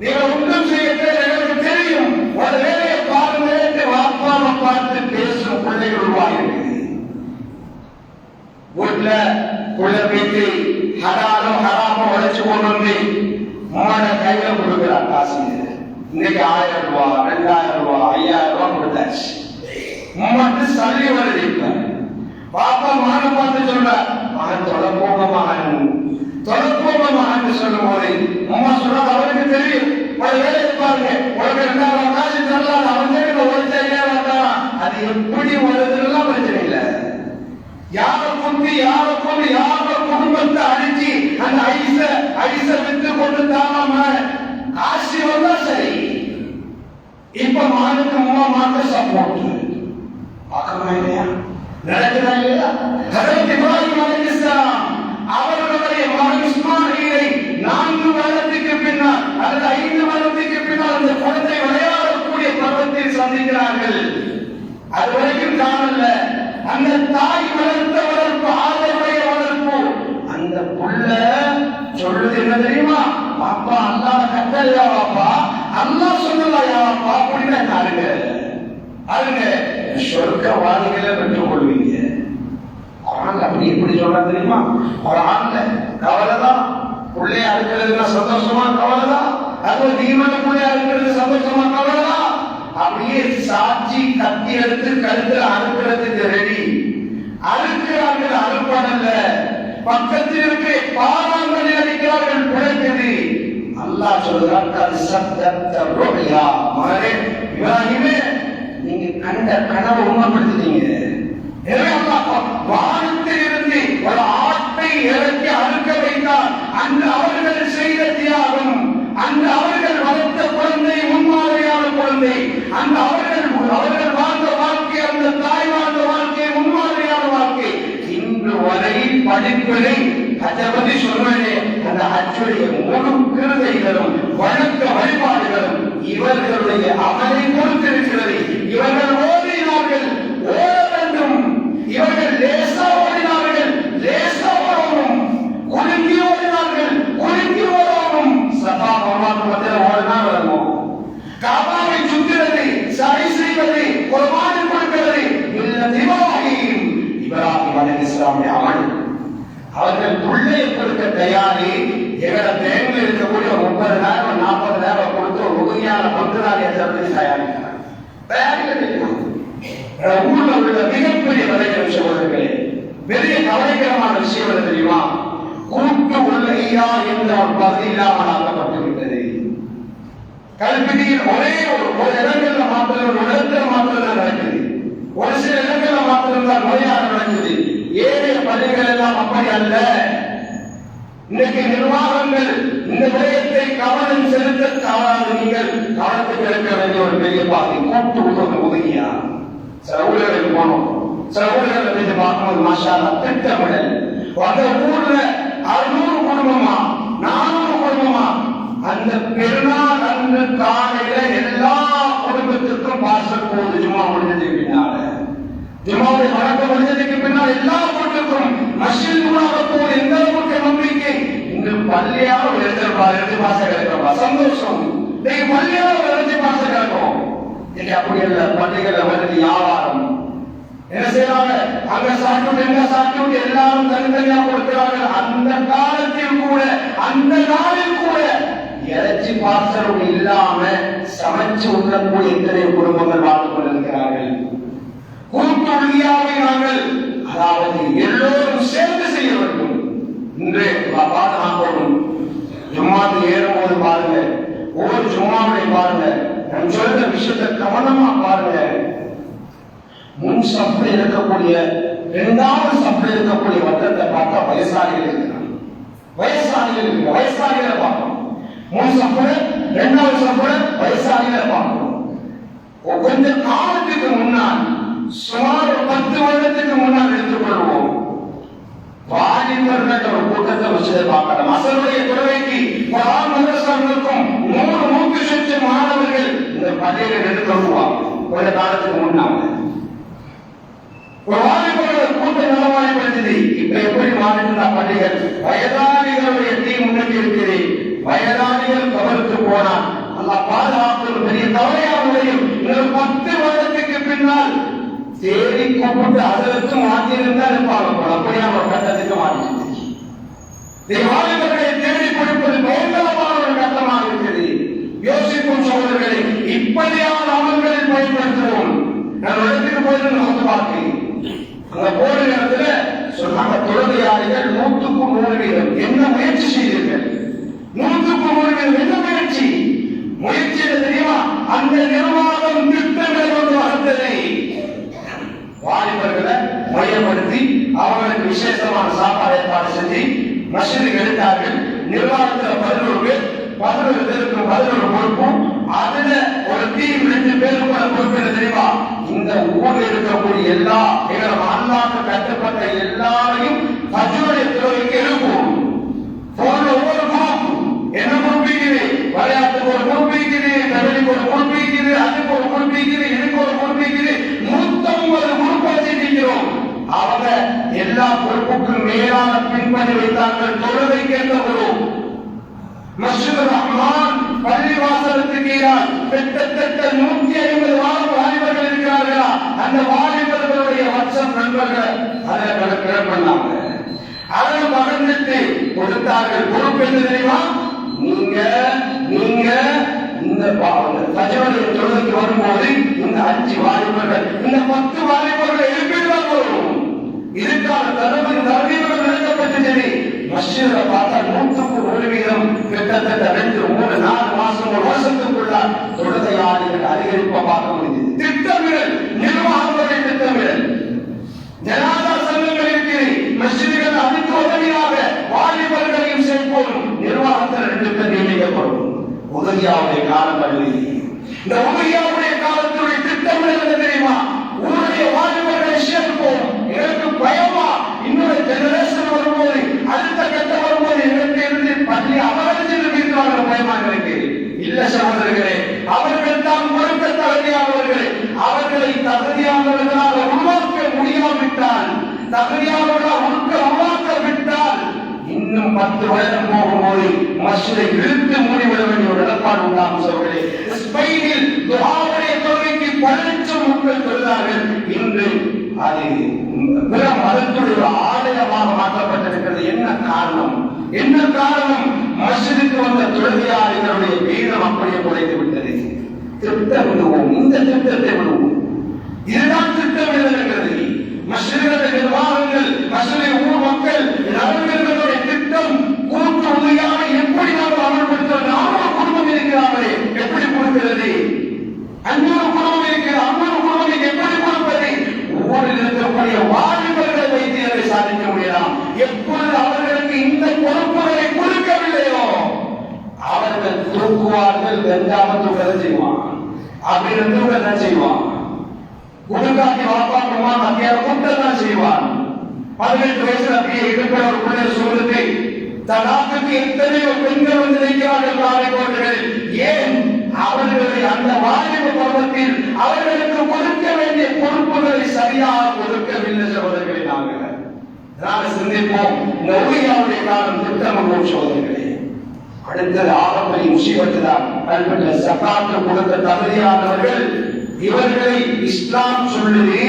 நீங்க ஒன்றும் செய்ய எனக்கு தெரியும், உட வேலையை பாருங்க என்று வாப்பாவை பார்த்து பேசும் பிள்ளைகள் உருவாகிருக்கு. வீட்டுல புள்ள வீட்டு ஹராமோ ஹராமோ உழைச்சு கொண்டு வந்து உங்களோட கையில கொடுக்கிறார் காசு. இன்னைக்கு 1000 ரூபாய் 2000 ரூபாய் 5000 ரூபாய் கொடுத்தாச்சு. உம்மட்டு சல்லி வருது. பாப்பா மகனை பார்த்து சொல்ற, மகன் தொலைப்போக மகன் தொலைப்போக மகன் என்று சொல்லும் போது அம்மா சொல்றது அவருக்கு தெரியும். ஒரு வேலையை பாருங்க, உனக்கு 2000 காசு தரலாம், அவன் ஒரு சரியா வந்தான், அது எப்படி வருதுலாம் பிரச்சனை இல்லை. யாரை கொண்டு யாரை கொண்டு யார குடும்பத்தை அடிச்சு அந்த ஐச வித்து கொண்டு தாம காசி வந்தா சரி. இப்ப மானுக்கு மாத்த சப்போர்ட் பார்க்கணும் இல்லையா, நடக்குதா இல்லையா? ஹஜ்ரத் இப்ராஹிம் அலைஹிஸ்ஸலாம் அவர்களுடைய மகன் இஸ்மாயிலை 4 வருடத்துக்கு பின்னால் அல்லது 5 வருடத்துக்கு பின்னால் அந்த குழந்தை விளையாடக்கூடிய பருவத்தில் சந்திக்கிறார்கள். அதுவரைக்கும் காணல. அந்த தாய் வளர்த்த வளர்ப்பு, ஆதரவுடைய வளர்ப்பு. அந்த புள்ள சொல்றது என்ன தெரியுமா? அப்பா அல்லாஹ் கட்டளையா வாப்பா, அல்லாஹ் சொல்லலையா வாப்பா அப்படின்னு அருங்க அருங்க சொர்க்க வாழ்க்கையில பெற்றுக் கொள்வீங்க. குர்ஆன்ல அப்படி எப்படி சொல்றா தெரியுமா? குர்ஆன்ல கவலைதான், புள்ளையா இருக்கிறதுனா சந்தோஷமா கவலைதான், அது தீமான புள்ளையா இருக்கிறது சந்தோஷமா கவலைதான். அப்படியே சாட்சி கத்தி எடுத்து கழுத்துல அறுக்கிறதுக்கு ரெடி. அறுக்கிறார்கள், அறுப்படல்ல, பக்கத்தில் இருக்க பாராங்கல் அடிக்கிறார்கள், பிழைக்குது. அல்லாஹ் சொல்றான், மகனே இப்ராஹிமே, நீங்க கண்ட கனவு உண்மைப்படுத்திட்டீங்க. வானத்தில் இருந்து ஒரு ஆட்டை இறக்கி அறுக்க வைத்தார். அந்த அவர்கள் செய்த தியாகம், அந்த அவர்கள் வளர்த்த குழந்தை முன்மாதிரியான குழந்தை, அந்த அவர்கள் வாழ்ந்த வாழ்க்கை, அந்த தாய் வாழ்ந்த வாழ்க்கை முன்மாதிரியான வாழ்க்கை. இன்று வரை படிப்பதை அஜபதி சொல்வதே அந்த அச்சுடைய முழு கிருதைகளும் வழக்க வழிபாடுகளும் இவர்களுடைய அமலை பொறுத்திருக்கிறது. இவர்கள் ஓடினார்கள், ஓட வேண்டும். இவர்கள் லேசா ஓடினார்கள், லேசா ஓடணும். குலுங்கி ஓடினார்கள், குலுங்கி ஓடணும். சபா பகவான் மத்தியில் ஓடினா வரணும். காபாவை சுற்றுவது, சரி செய்வது, ஒரு மாடு கொடுக்கிறது. இப்ராஹிம் அலைஹிஸ்ஸலாமுடைய அமல். அவர்கள் பிள்ளையை கொடுக்க தயாரி. எங்களோட பேங்கில் இருக்கக்கூடிய 30,000 40,000 கொடுத்து ஒரு உதவியான பங்குதாரியை தயாரிக்கிறார். ஊர்ல உள்ள மிகப்பெரிய விளையாட்டு சகோதரர்களே, பெரிய கவலைக்கிரமான விஷயம் என்ன தெரியுமா? கூட்டு உள்ளையா என்ற ஒரு பகுதி இல்லாமல் ஆக்கப்பட்டுவிட்டது. கல்வியில் ஒரே ஒரு இடங்கள்ல மாத்திரம், ஒரு இடத்துல மாத்திரம் தான் நடக்குது. ஒரு சில இடங்கள்ல மாத்திரம் தான் நோயாக நடக்குது. ஏனைய பள்ளிகள் எல்லாம் அப்படி அல்ல. இன்னைக்கு நிர்வாகங்கள் இந்த விடயத்தை கவனம் செலுத்த தவறாது. நீங்கள் கவனத்துக்கு எடுக்க வேண்டிய ஒரு பெரிய பாதை கூட்டு உதவியா. சில ஊர்களுக்கு போனோம், சில ஊர்களை போய் பார்க்கும்போது மாஷா திட்டமிடல். அந்த ஊர்ல 600 குடும்பமா 400 குடும்பமா, அந்த பெருநாள் அன்று காலையில எல்லா குடும்பத்திற்கும் பார்சல் போகுது. ஜும்மா முடிஞ்சதுக்கு பின்னால, ஜும்மாவுடைய வழக்கம் முடிஞ்சதுக்கு பின்னால் எல்லா வீட்டுக்கும் மஸ்ஜித் ஊடாக போகுது. எந்த அளவுக்கு நம்பிக்கை? இன்று பள்ளியால் எழுதி மாச கிடைக்கும் சந்தோஷம். இன்னைக்கு பள்ளியால் எழுதி மாச கிடைக்கும். இன்னைக்கு அப்படி இல்ல. பள்ளிகள் வருது வியாபாரம். என்ன செய்யறாங்க? அங்க சாப்பிட்டு எங்க சாப்பிட்டு எல்லாரும் தனித்தனியா கொடுக்கிறார்கள். அந்த காலத்தில் கூட, அந்த நாளில் கூட இறைச்சி பார்சல் இல்லாம சமைச்சு உண்ணக்கூடிய எத்தனை குடும்பங்கள் வாழ்ந்து கொண்டிருக்கிறார்கள். கூட்டு உறுதியாவை நாங்கள், அதாவது எல்லோரும் சேர்ந்து செய்ய வேண்டும். இன்று பாதுகாக்கணும். ஜும்மாவில் ஏறும்போது பாருங்க, ஒவ்வொரு ஜும்மாவை பாருங்க, நான் சொல்ற விஷயத்தை கவனமா பாருங்க. முன் சப்ளை இருக்கக்கூடிய 2வது சப்ளை இருக்கக்கூடிய வட்டத்தை பார்த்தா வயசாளிகள் இருக்கிறாங்க. வயசாளிகளை பார்க்கணும். முன் சப்ளை 2வது சப்ளை வயசாளிகளை பார்க்கணும். கொஞ்ச காலத்துக்கு முன்னால், சுமார் 10 வருடத்துக்கு முன்னால் எடுத்துக்கொள்வோம், வாலிபர்கள் ஒரு கூட்டத்தை வச்சதை பார்க்கலாம். அசலுடைய துறைக்கு மதரசாக்களுக்கும் 100 மாணவர்கள் இந்த பள்ளியில எடுத்துக்கொள்வாங்க. கொஞ்ச காலத்துக்கு முன்னால் ஒரு வாலிபர்கள் கூட்ட நலவாய்ப்படுத்தது. இப்ப எப்படி மாறினா பள்ளிகள்? வயதாளிகளுடைய டீம் முன்னேறி இருக்கிறது. வயதாளிகள் கவருக்கு போனால் அல்ல பாதுகாப்பு பெரிய தவறையாவுடையும் 10 வருடத்துக்கு பின்னால் தேடி கூப்பிட்டு அதற்கு மாற்றியிருந்தால் இருப்பாங்க. அப்படியான ஒரு கட்டத்துக்கு மாற்றி வாலிபர்களை தேடி கொடுப்பது பயங்கரமான ஒரு கட்டமாக இருக்கிறது. யோசிக்கும் சோழர்களை இப்படியான அமல்களில் பயன்படுத்துவோம். நான் இடத்துக்கு போயிருந்து வந்து பார்க்கிறேன். அந்த போற நேரத்தில் சொன்னாங்க, தொழுகையாளிகள் 100க்கு 100 வீதம் என்ன முயற்சி செய்தீர்கள்? செய்தார்கள். நிர்வாகத்தில் 11 பேர், 11 பேருக்கு 11 பொறுப்பும், அதுல ஒரு டீம் 2 பேருக்கு பொறுப்பு. தெரியுமா? இந்த ஊரில் இருக்கக்கூடிய எல்லா எங்கள் அல்லாஹ்வுக்கு கட்டப்பட்ட எல்லாரையும் ஃபஜ்ருடைய தொழுகைக்கு எழுப்புவோம். போன ஒவ்வொரு குரூப் என்ன குரூப்பிக்குது, விளையாட்டுக்கு ஒரு குரூப்பிக்குது, தமிழுக்கு ஒரு குரூப்பிக்குது, அதுக்கு ஒரு குரூப்பிக்குது, இதுக்கு ஒரு குரூப்பிக்குது, 150 குரூப் வச்சிருக்கிறோம். அவங்க எல்லா பொறுப்புக்கும் மேலான பின்பற்றி வைத்தார்கள். தொழுகை கேட்கப்படும். மஸ்ஜித் ரஹ்மான் பள்ளிவாசலுக்கு கீழால் கிட்டத்தட்ட 150 வாலிபர்கள் இருக்கிறார்களா? அந்த வாலிபர்களுடைய வாட்ஸ்அப் நண்பர்கள் அதை கணக்கு பண்ணாங்க. அதை மறந்துட்டு கொடுத்தார்கள். பொறுப்பு என்ன தெரியுமா? நீங்க இந்த ஃபஜ்ருடைய தொழுகைக்கு வரும்போது இந்த 5 வாலிபர்கள், இந்த 10 வாலிபர்கள் எழுப்பிதான் வரும். இதுக்கான தரவீர்கள் எழுதப்பட்டு சரி. மஸ்ஜித்ல பார்த்தா 100% கிட்டத்தட்ட 2, 3, 4 மாசம், ஒரு வருஷத்துக்குள்ள தொழுகையாளிகள் அதிகரிப்பை பார்க்க முடியுது. திட்டமிடல், நிர்வாகத்துறை திட்டமிடல். ஜனாதா சங்கங்கள் இருக்கிறது. மஸ்ஜிதுகள் அதுக்கு உதவியாக வாலிபர்களையும் சேர்ப்போம். நிர்வாகத்தில் 2 பேர் நியமிக்கப்படும். உதவியாவுடைய காலம் பள்ளி. இந்த உதவியாவுடைய காலத்துடைய திட்டமிடல் என்ன தெரியுமா? ஊருடைய வாலிபர்களை சேர்ப்போம். எனக்கு பயமா? இன்னொரு ஜெனரேஷன் வரும்போது, அடுத்த கட்ட வரும்போது எனக்கு இருந்து பள்ளி அமர்ந்திருக்கிறார்கள். பயமா இருக்கு? இல்ல சகோதரர்களே, அவர்கள் தான் கொடுக்க தகுதியானவர்கள். அவர்களை தகுதியானவர்களாக உருவாக்க முடியாவிட்டால், தகுதியானவர்களாக உருவாக்க விட்டால், இன்னும் 10 வருடம் போகும்போது மஸ்ஜிதை இழுத்து மூடிவிட வேண்டிய ஒரு இடப்பாடு உண்டாகும். சகோதரர்களே, ஸ்பெயினில் துஆவுடைய தொழுகைக்கு 10 லட்சம் மக்கள் தொழுதார்கள். இன்று அது பிற மதத்துடைய ஆலயமாக மாற்றப்பட்டிருக்கிறது. என்ன காரணம்? என்ன காரணம்? மஸ்ஜிதுக்கு வந்த தொழுகையாளர்களுடைய வீதம் அப்படியே குறைத்து விட்டது. திட்டம் விடுவோம், இந்த திட்டத்தை விடுவோம். இதுதான் திட்டமிடல் இருக்கிறது. மஸ்ஜிதுடைய நிர்வாகங்கள், மஸ்ஜிதை ஊர் மக்கள் நலன்களுடைய திட்டம் கூட்டு உதவியாக எப்படி நாம் அமல்படுத்த? 400 குடும்பம் இருக்கிறார்களே, எப்படி கொடுக்கிறது? 500 குடும்பம் இருக்கிற 500 குடும்பம் எப்படி கொடுப்பது? ஊரில் இருக்கக்கூடிய வாலிபர்களை வைத்து அதை சாதிக்க முடியலாம். எப்பொழுது அவர்களுக்கு இந்த பொறுப்புகளை கொடுக்கவில்லையோ அவர்கள் தூக்குவார்கள். வெஞ்சாமத்துடன் செய்வான், அப்படின்னு என்ன செய்வான்? குடுக்காட்டி வாப்பாக்குமா மத்திய கூட்டம் தான் செய்வான். 18 வயசுல அப்படியே இருக்கிற ஒரு பிள்ளை சொல்லுது, தலாத்துக்கு எத்தனையோ பெண்கள் வந்து நிற்கிறார்கள் காரைக்கோட்டைகளில். ஏன்? அவர்களை அந்த வாலிப பருவத்தில் அவர்களுக்கு கொடுக்க வேண்டிய பொறுப்புகளை சரியாக கொடுக்கவில்லை. சகோதரர்களை நாங்கள் சிந்திப்போம். இந்த உலகியாவுடைய காலம் திட்டமிடுவோம் சகோதரர்களே. அடுத்தது ஆரம்பரி முசீபத்து தான். கல்வியில் ஜகாத்து கொடுக்க தகுதியானவர்கள் இவர்களை இஸ்லாம் சொல்லுது.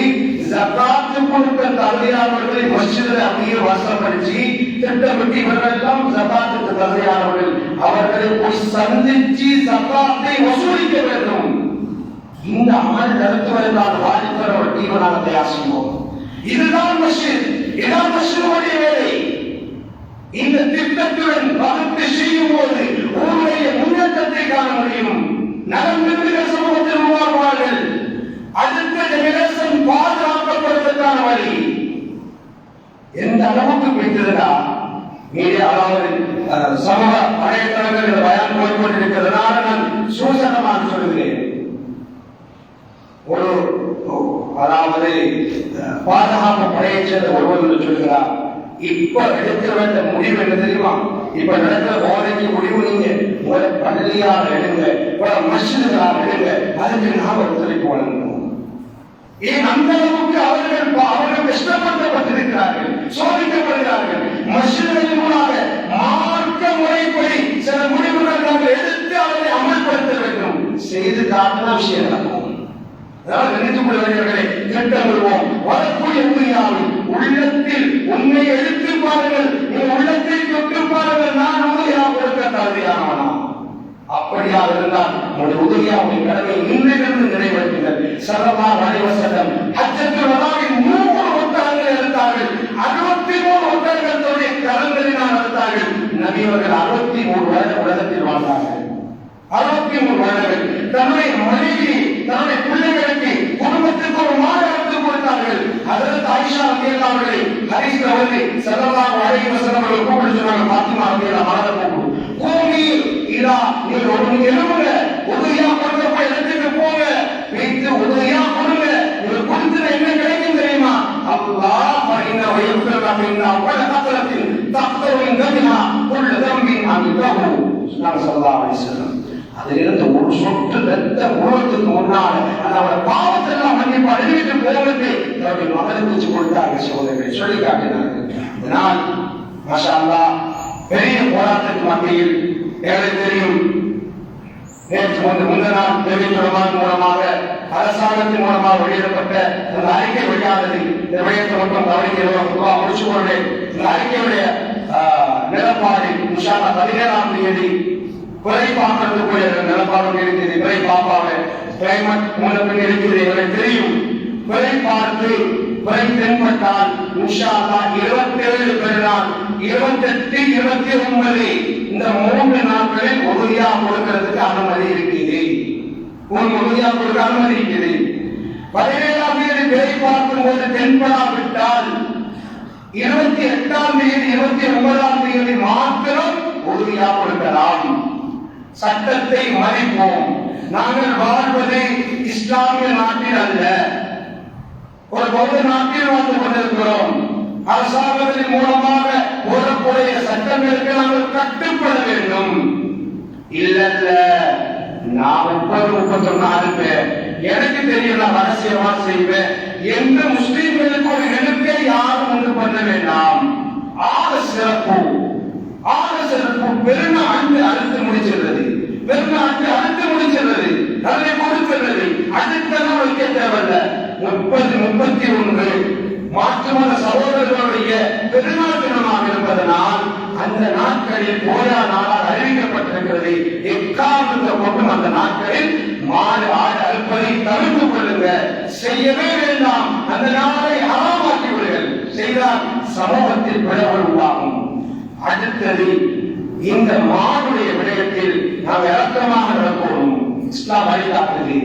ஜகாத்து கொடுக்க தகுதியானவர்களை மஸ்ஜிதில் அப்படியே வசப்படுத்தி திட்டமிட்டு இவர்கள் எல்லாம் ஜகாத்துக்கு தகுதியானவர்கள். அவர்களை போய் சந்திச்சு ஜகாத்தை வசூலிக்க வேண்டும். இந்த அமல் நடத்துவதற்கான வாலிபர் ஒரு தீவனாக தயார் செய்வோம். இதுதான் மஸ்ஜித், இதான் மஸ்ஜிதுடைய வேலை. இந்த திட்டத்துடன் வகுத்து செய்யும் போது ஊருடைய முன்னேற்றத்தை காண முடியும். நலன்மிகு சமூகத்தில் உருவாக்குவார்கள். அடுத்த ஜெனரேஷன் பாதுகாக்கப்படுவதற்கான வழி எந்த அளவுக்கு போய்த்ததுனா மீடியா, அதாவது சமூக வலைத்தளங்கள் பயன் போய்கொண்டிருக்கிறதுனால நான் சூசகமாக சொல்கிறேன். ஒரு அதாவது பாதுகாப்பு படையை சேர்ந்த ஒருவர் சொல்கிறார், இப்ப எடுக்க வேண்டிய முடிவு என்ன தெரியுமா? இப்ப நடக்கிற போதைக்கு முடிவு நீங்க ஒரு பள்ளியால் எடுங்க, ஒரு மஸ்ஜிதுகளால் எடுங்க, அதுக்கு நாம் ஒத்துழைப்பு வழங்கணும். ஏன் அந்த அளவுக்கு அவர்கள் கஷ்டப்படுத்தப்பட்டிருக்கிறார்கள், சோதிக்கப்படுகிறார்கள். மஸ்ஜிதுகளின் மூலமாக மார்க்க முறைப்படி சில முடிவுகள் நாங்கள் எடுத்து அவரை அமல்படுத்த வேண்டும். செய்து காட்டின விஷயம் நடக்கும். அதாவது நினைத்துக்கொள்வர்களே, திட்டமிடுவோம். வரக்கூடிய உண்மையாவில் உள்ளத்தில் உண்மை எடுத்து பாருங்கள். நீ உள்ளத்தை தொட்டு பாருங்கள். நான் உதவியாக கொடுக்க தகுதியானவனா? அப்படியாக இருந்தால் உங்களுடைய உதவியாவுடைய கடமை இன்றிலிருந்து நிறைவேற்றுங்கள். ஸல்லல்லாஹு அலைஹி வஸல்லம் ஹஜ்ஜத்துல் வதாவின் 3 ஒட்டகங்களை எடுத்தார்கள். 63 ஒட்டகங்கள் தன்னுடைய கரங்களினால் எடுத்தார்கள். நபி அவர்கள் 63 வருட உலகத்தில் வாழ்ந்தார்கள். 63 வருடங்கள் தன்னுடைய மனைவி, தன்னுடைய பிள்ளைகளுக்கு, குடும்பத்திற்கு ஒரு மாநிலத்தை கொடுத்தார்கள். ஹஜ்ரத் ஆயிஷா ரலியல்லாஹு அன்ஹா ஹதீஸ்ல வந்து ஸல்லல்லாஹு அலைஹி வஸல்லம் அவர்கள் கூப்பிட்டு சொன்னாங்க, பாத்திமா ரலியல்லாஹு ويغفر لك إن أول قتلة تقطع من دمها كل ذنب عملته. ஸல்லல்லாஹு அலைஹி வஸல்லம் அதிலிருந்து ஒரு சொட்டு ரத்தம் உருவத்துக்கு முன்னால் அந்த பாவத்தை எல்லாம் மன்னிப்பு அழுவிட்டு போகிறது தன்னுடைய மகனுக்கு வச்சு கொடுத்தாங்க. சோதனை சொல்லி காட்டினார்கள். இதனால் மாஷா அல்லாஹ் பெரிய போராட்டத்துக்கு மத்தியில் எங்களுக்கு தெரியும், நேற்று முந்தநாள் தேவைப்படுவதன் மூலமாக அரசாங்கத்தின் மூலமாக வெளியிடப்பட்ட அந்த அறிக்கை வெளியானது. இந்த விடயத்தை மட்டும் கவனிக்க முடிச்சு கொண்டேன். இந்த அறிக்கையுடைய நிலப்பாடு இன்ஷா அல்லாஹ் 17ஆம் தேதி பிறை பார்க்கறதுக்குரிய நிலப்பாடு இருக்கிறது. பிறை பார்ப்பாங்க கிளைமேட் முன்னப்பின் இருக்கிறது எங்களுக்கு தெரியும். பிறை பார்த்து பிறை தென்பட்டால் இன்ஷா அல்லாஹ் 27 பெருநாள் 28 29 இந்த 3 நாட்களில் உறுதியா கொடுக்கிறதுக்கு அனுமதி இருக்குது. உறுதியா கொடுக்க அனுமதி இருக்குது. 17ஆம் தேதி பிறை பார்க்கும் போது தென்படாவிட்டால் 28ஆம் தேதி 29ஆம் தேதி மாத்திரம் உறுதியா கொடுக்கலாம். சட்டத்தை மதிப்போம். நாங்கள் வாழ்வது இஸ்லாமிய நாட்டில் அல்ல, ஒரு பௌத்த நாட்டில் வாழ்ந்து கொண்டிருக்கிறோம். அரசாங்கத்தின் மூலமாக போடக்கூடிய சட்டங்களுக்கு நாங்கள் கட்டுப்பட வேண்டும். இல்ல நான் 30-31 பேர் எனக்கு தெரியும், நான் ரகசியமா செய்வேன் என்று முஸ்லிம்களுக்கு ஒரு எழுத்தை யாரும் ஒன்று பண்ண வேண்டாம். ஆக சிறப்பு பெருநாட்டு அழுத்து முடிச்சிருந்தது, பெருநாட்டு அழுத்து முடிச்சிருந்தது, அதை கொடுக்கிறது. அடுத்தெல்லாம் வைக்க தேவையில்ல. 30-31 மாற்று மத சகோதரர்களுடைய பெருநாள் தினமாக இருப்பதனால் அந்த நாட்களில் போரா நாளால் அறிவிக்கப்பட்டிருக்கிறது. எக்காரணத்தை கொண்டும் அந்த நாட்களில் மாடு ஆடு அறுப்பதை தவிர்த்துக் கொள்ளுங்க, செய்யவே வேண்டாம். அந்த நாளை ஹராமாக்கி விடுங்கள். செய்தால் சமூகத்தில் பிளவுகள் உண்டாகும். அடுத்தது இந்த மாடுடைய விடயத்தில் நாம் இறக்கமாக நடப்போம். இஸ்லாம் வழிகாட்டுது.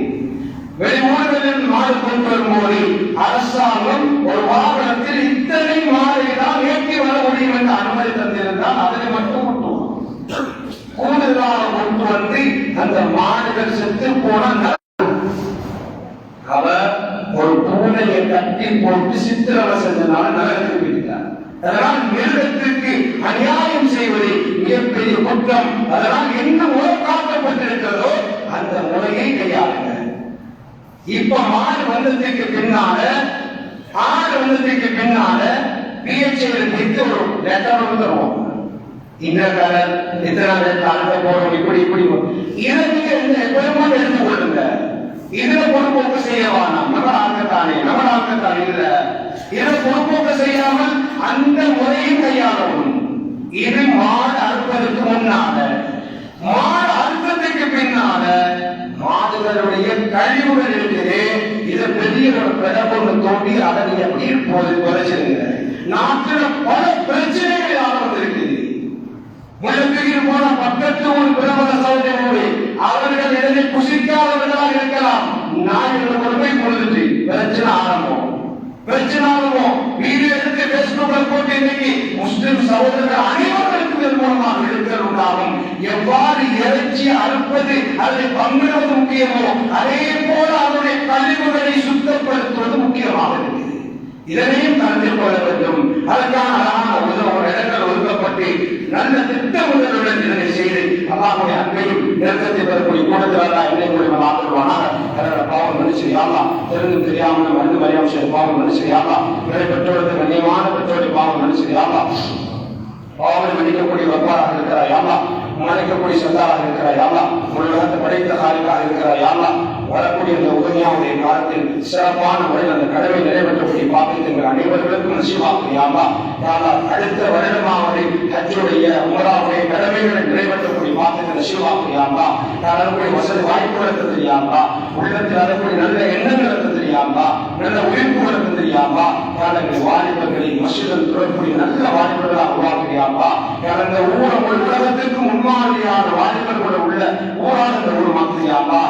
வெளியூர்களில் மாடு கொண்டு வரும்போது அரசாங்கம் ஒரு வாகனத்தில் இத்தனை மாடை தான் ஏற்றி வர முடியும் என்று அனுமதி தந்திருந்தால் அதனை மட்டும் கூடுதலாக கொண்டு வந்து அந்த மாடுகள் செத்து போன அவர் ஒரு பூனையை கட்டி போட்டு சித்திரவதை செஞ்சனால நகரத்துக்கு விட்டார். அதனால் மிருகத்திற்கு அநியாயம் செய்வது மிகப்பெரிய குற்றம். அதனால் என்ன முறை காட்டப்பட்டிருக்கிறதோ அந்த முறையை கையாளுங்க. இப்ப மாடு வந்ததுக்கு பின்னால பிஹெச்ஐக்கு ஒரு லெட்டர் வந்துடும். இந்த கலர் இத்தனை காலத்தை போறோம், இப்படி இதற்கு பெருமாள் எடுத்துக் கொள்ளுங்க. இதுல பொறுப்போக்கு செய்யவானா நம்மளாக்கத்தானே இல்ல, இதை பொறுப்போக்கு செய்யாமல் அந்த முறையும் கையாளணும். இது மாடு அறுப்பதற்கு முன்னால, மாடு அறுப்பதற்கு பின்னால மாடுகளுடைய கழிவுகள் இருக்குது. இதை பெரிய ஒரு பெடபொண்ணு தோண்டி அதை நீங்க நீர் போது குறைச்சிருங்க. நாட்டில் பல பிரச்சனைகள் ஆரம்பித்திருக்குது. முழுக்கையில் போன பக்கத்து ஒரு பிரபல சௌதரியோடு அவர்கள் இதனை புசிக்காதவர்களாக இருக்கலாம். நாய்கள் கொள்கை பொழுது பிரச்சனை ஆரம்பம். வீடியோ எடுத்து பேஸ்புக்ல போட்டு இன்னைக்கு முஸ்லிம் சகோதரர்கள் அனைவருக்கும் இதன் மூலமாக எடுத்தல் உண்டாகும். எவ்வாறு இறைச்சி அறுப்பது, அதை பங்கிடுவது முக்கியமோ அதே போல அவருடைய கழிவுகளை சுத்தப்படுத்துவது முக்கியமாக இருக்குது. இதனையும் கருத்தில் கொள்ள வேண்டும். அதற்கான அழகான இடங்கள் ஒதுக்கப்பட்டு நல்ல திட்டமிடலுடன் இதனை செய்து அல்லாஹ்வுடைய அன்பையும் நெருக்கத்தை பெறக்கூடிய கூட்டத்தில் என்னை மூலமாக ஆக்குவானாக. பாவம் மனுஷியாலாம் தெரிந்து தெரியாமல் மருந்து மரியாதை பாவம் மனுஷியாலாம் பெற்றோருக்கு கண்ணியமான பெற்றோரை பாவம் மனுஷியாலாம் பாவனை மன்னிக்கக்கூடிய வப்பாராக இருக்கிறாய் யாவா, மன்னிக்கக்கூடிய சந்தாராக இருக்கிறாய் யாவா, உலகத்தை படைத்த காரியாக இருக்கிறாய் யாவா. வரக்கூடிய இந்த உதவியாவுடைய காலத்தில் சிறப்பான முறையில் அந்த கடமை நிறைவேற்றக்கூடிய பாக்கியங்கள் அனைவர்களுக்கும் நசீபாக்கியாவா. அடுத்த வருடமாவது ஹஜ்ஜுடைய உம்ராவுடைய கடமைகளை நிறைவேற்றக்கூடிய பாக்கியங்கள் நசீபாக்கியாவா. அதற்குரிய வசதி வாய்ப்புகள் தெரியாமா, உள்ளத்தில் அதற்குரிய நல்ல எண்ணங்கள் தெரியாமா, நல்ல உயிர்ப்புகள் தெரியாமா. வாலிபர்களை மசிதல் தொடரக்கூடிய நல்ல வாலிபர்களாக உருவாக்குறியாமா. இந்த உலகத்திற்கு முன்மாதிரியான வாலிபர்கள் உள்ள ஊராக இந்த ஊர் மக்களியாமா.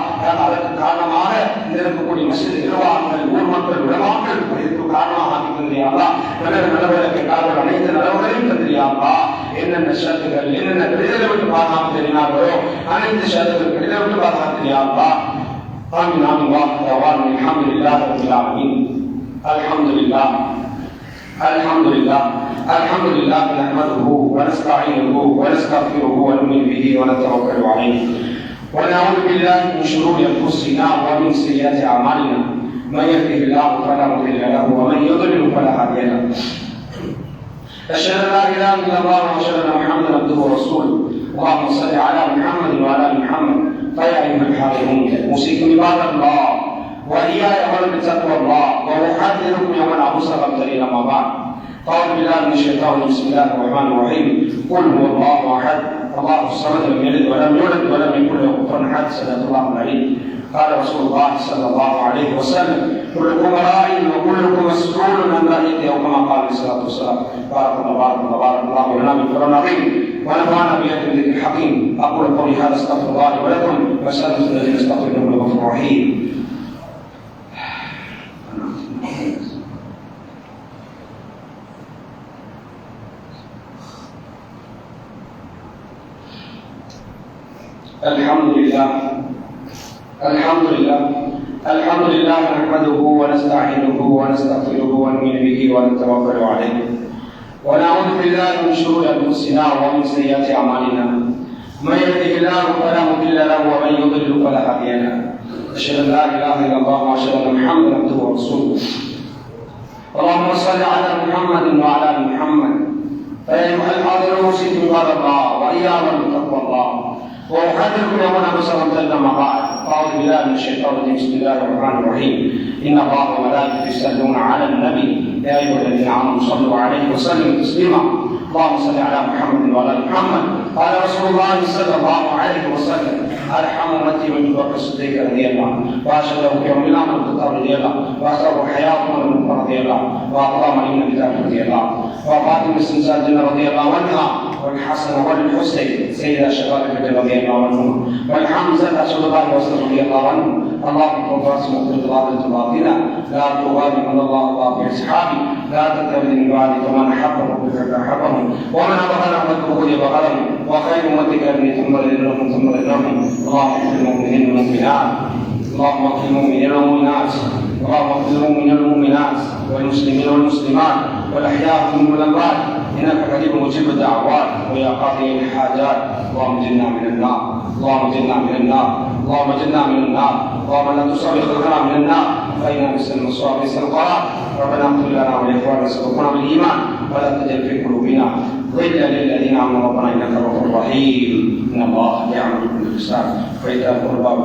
அதற்கு காரணமாக இருக்கக்கூடிய மசித நிர்வாகங்கள், ஊர் மக்கள் உலமாக்கள் இதற்கு காரணமாக ஆக்கிக்கொண்டியாமா. நல்ல நிலவரத்தை காரணம் அனைத்து நிலவரையும் தந்திரியாமா. என்னென்ன ஷரத்துகள் என்னென்ன கடிதங்களை விட்டு பாதுகாப்பு தெரியினார்களோ அனைத்து ஷரத்துகள் கடிதம் விட்டு பாதுகாப்பு தெரியாமா. ஆமீன் ஆமீன். வாஹ் தவான் அல்ஹம்துலில்லாஹி ரப்பில் ஆலமீன். அல்ஹம்துலில்லாஹ் الحمد لله نحمده ونستعينه ونستغفره ونؤمن به ونتوكل عليه ونعوذ بالله من شرور انفسنا ومن سيئات اعمالنا من يهده الله فلا مضل له ومن يضلل فلا هادي له أشهد أن لا إله إلا الله وأشهد أن محمدا عبده ورسوله اللهم صل على محمد وعلى آل محمد فيا أيها الحاضرون أوصيكم عباد الله وإياي أولا بتقوى الله وأحذركم يوما عبوسا قبل ما بعد قال بالله من الشيطان بسم الله الرحمن الرحيم قل هو الله أحد الله الصمد لم يلد ولم يولد ولم يكن له كفوا أحد صدق الله العليم قال رسول الله صلى الله عليه وسلم كلكم راع وكلكم مسؤول عن رعيته او كما قال عليه الصلاه والسلام بارك الله لنا بالقران العظيم ونفعنا بآيات الذكر الحكيم اقول قولي هذا استغفر الله ولكم واسال الذين استغفروا انه غفور رحيم الحمد لله نحمده ونستعينه ونستغفره ونؤمن به ونتوكل عليه ونعوذ بالله من شرور انفسنا ومن سيئات اعمالنا من يهده الله فلا مضل له ومن يضلل فلا هادي له اشهد ان لا اله الا الله واشهد ان محمدا عبده ورسوله اللهم صل على محمد وعلى ال محمد فيا ايها الحاضرون اوصيكم عباد الله واياكم بتقوى الله وأحذركم يوما عبوسا قبل بعد أعوذ بالله من الشيطان الرجيم بسم الله الرحمن الرحيم إن الله وملائكته يصلون على النبي يا أيها الذين آمنوا صلوا عليه وسلموا تسليما اللهم صل على محمد وعلى آل محمد قال رسول الله صلى الله عليه وسلم أرحم أمتي من بكر الصديق رضي الله عنه وأشهد في يوم الأمر الخطاب رضي الله وأسره حياة من رضي الله وأقام علي بذاك رضي الله وفاطمة السنسال رضي الله عنها والحسن والحسين سيد الشباب رضي الله عنهم والحمزة أشهد الله وسلم رضي الله عنه اللهم توفاس مخرج الغابة الباطنة لا تغادر من الله في أصحابي لا تتبع من بعد فمن أحبهم فأحبهم ومن أبغضهم فالبغض بغضهم وخير أمتك أني تمر لهم اللهم اغفر للمؤمنين والمؤمنات اللهم اغفر للمؤمنين والمؤمنات اللهم اغفر للمؤمنين والمؤمنات والمسلمين والمسلمات والأحياء منهم والأموات إنك قريب مجيب الدعوات ويا قاضي الحاجات اللهم اجرنا من النار اللهم اجرنا من النار اللهم اجرنا من النار اللهم لا تصرف خلقنا من النار فإنا بئس المصاب بئس القرار ربنا اغفر لنا ولإخواننا سبقونا بالإيمان ولا تجعل في قلوبنا غلا للذين آمنوا ربنا إنك غفور رحيم إن الله يعمل بالإحسان وإيتاء ذي القربى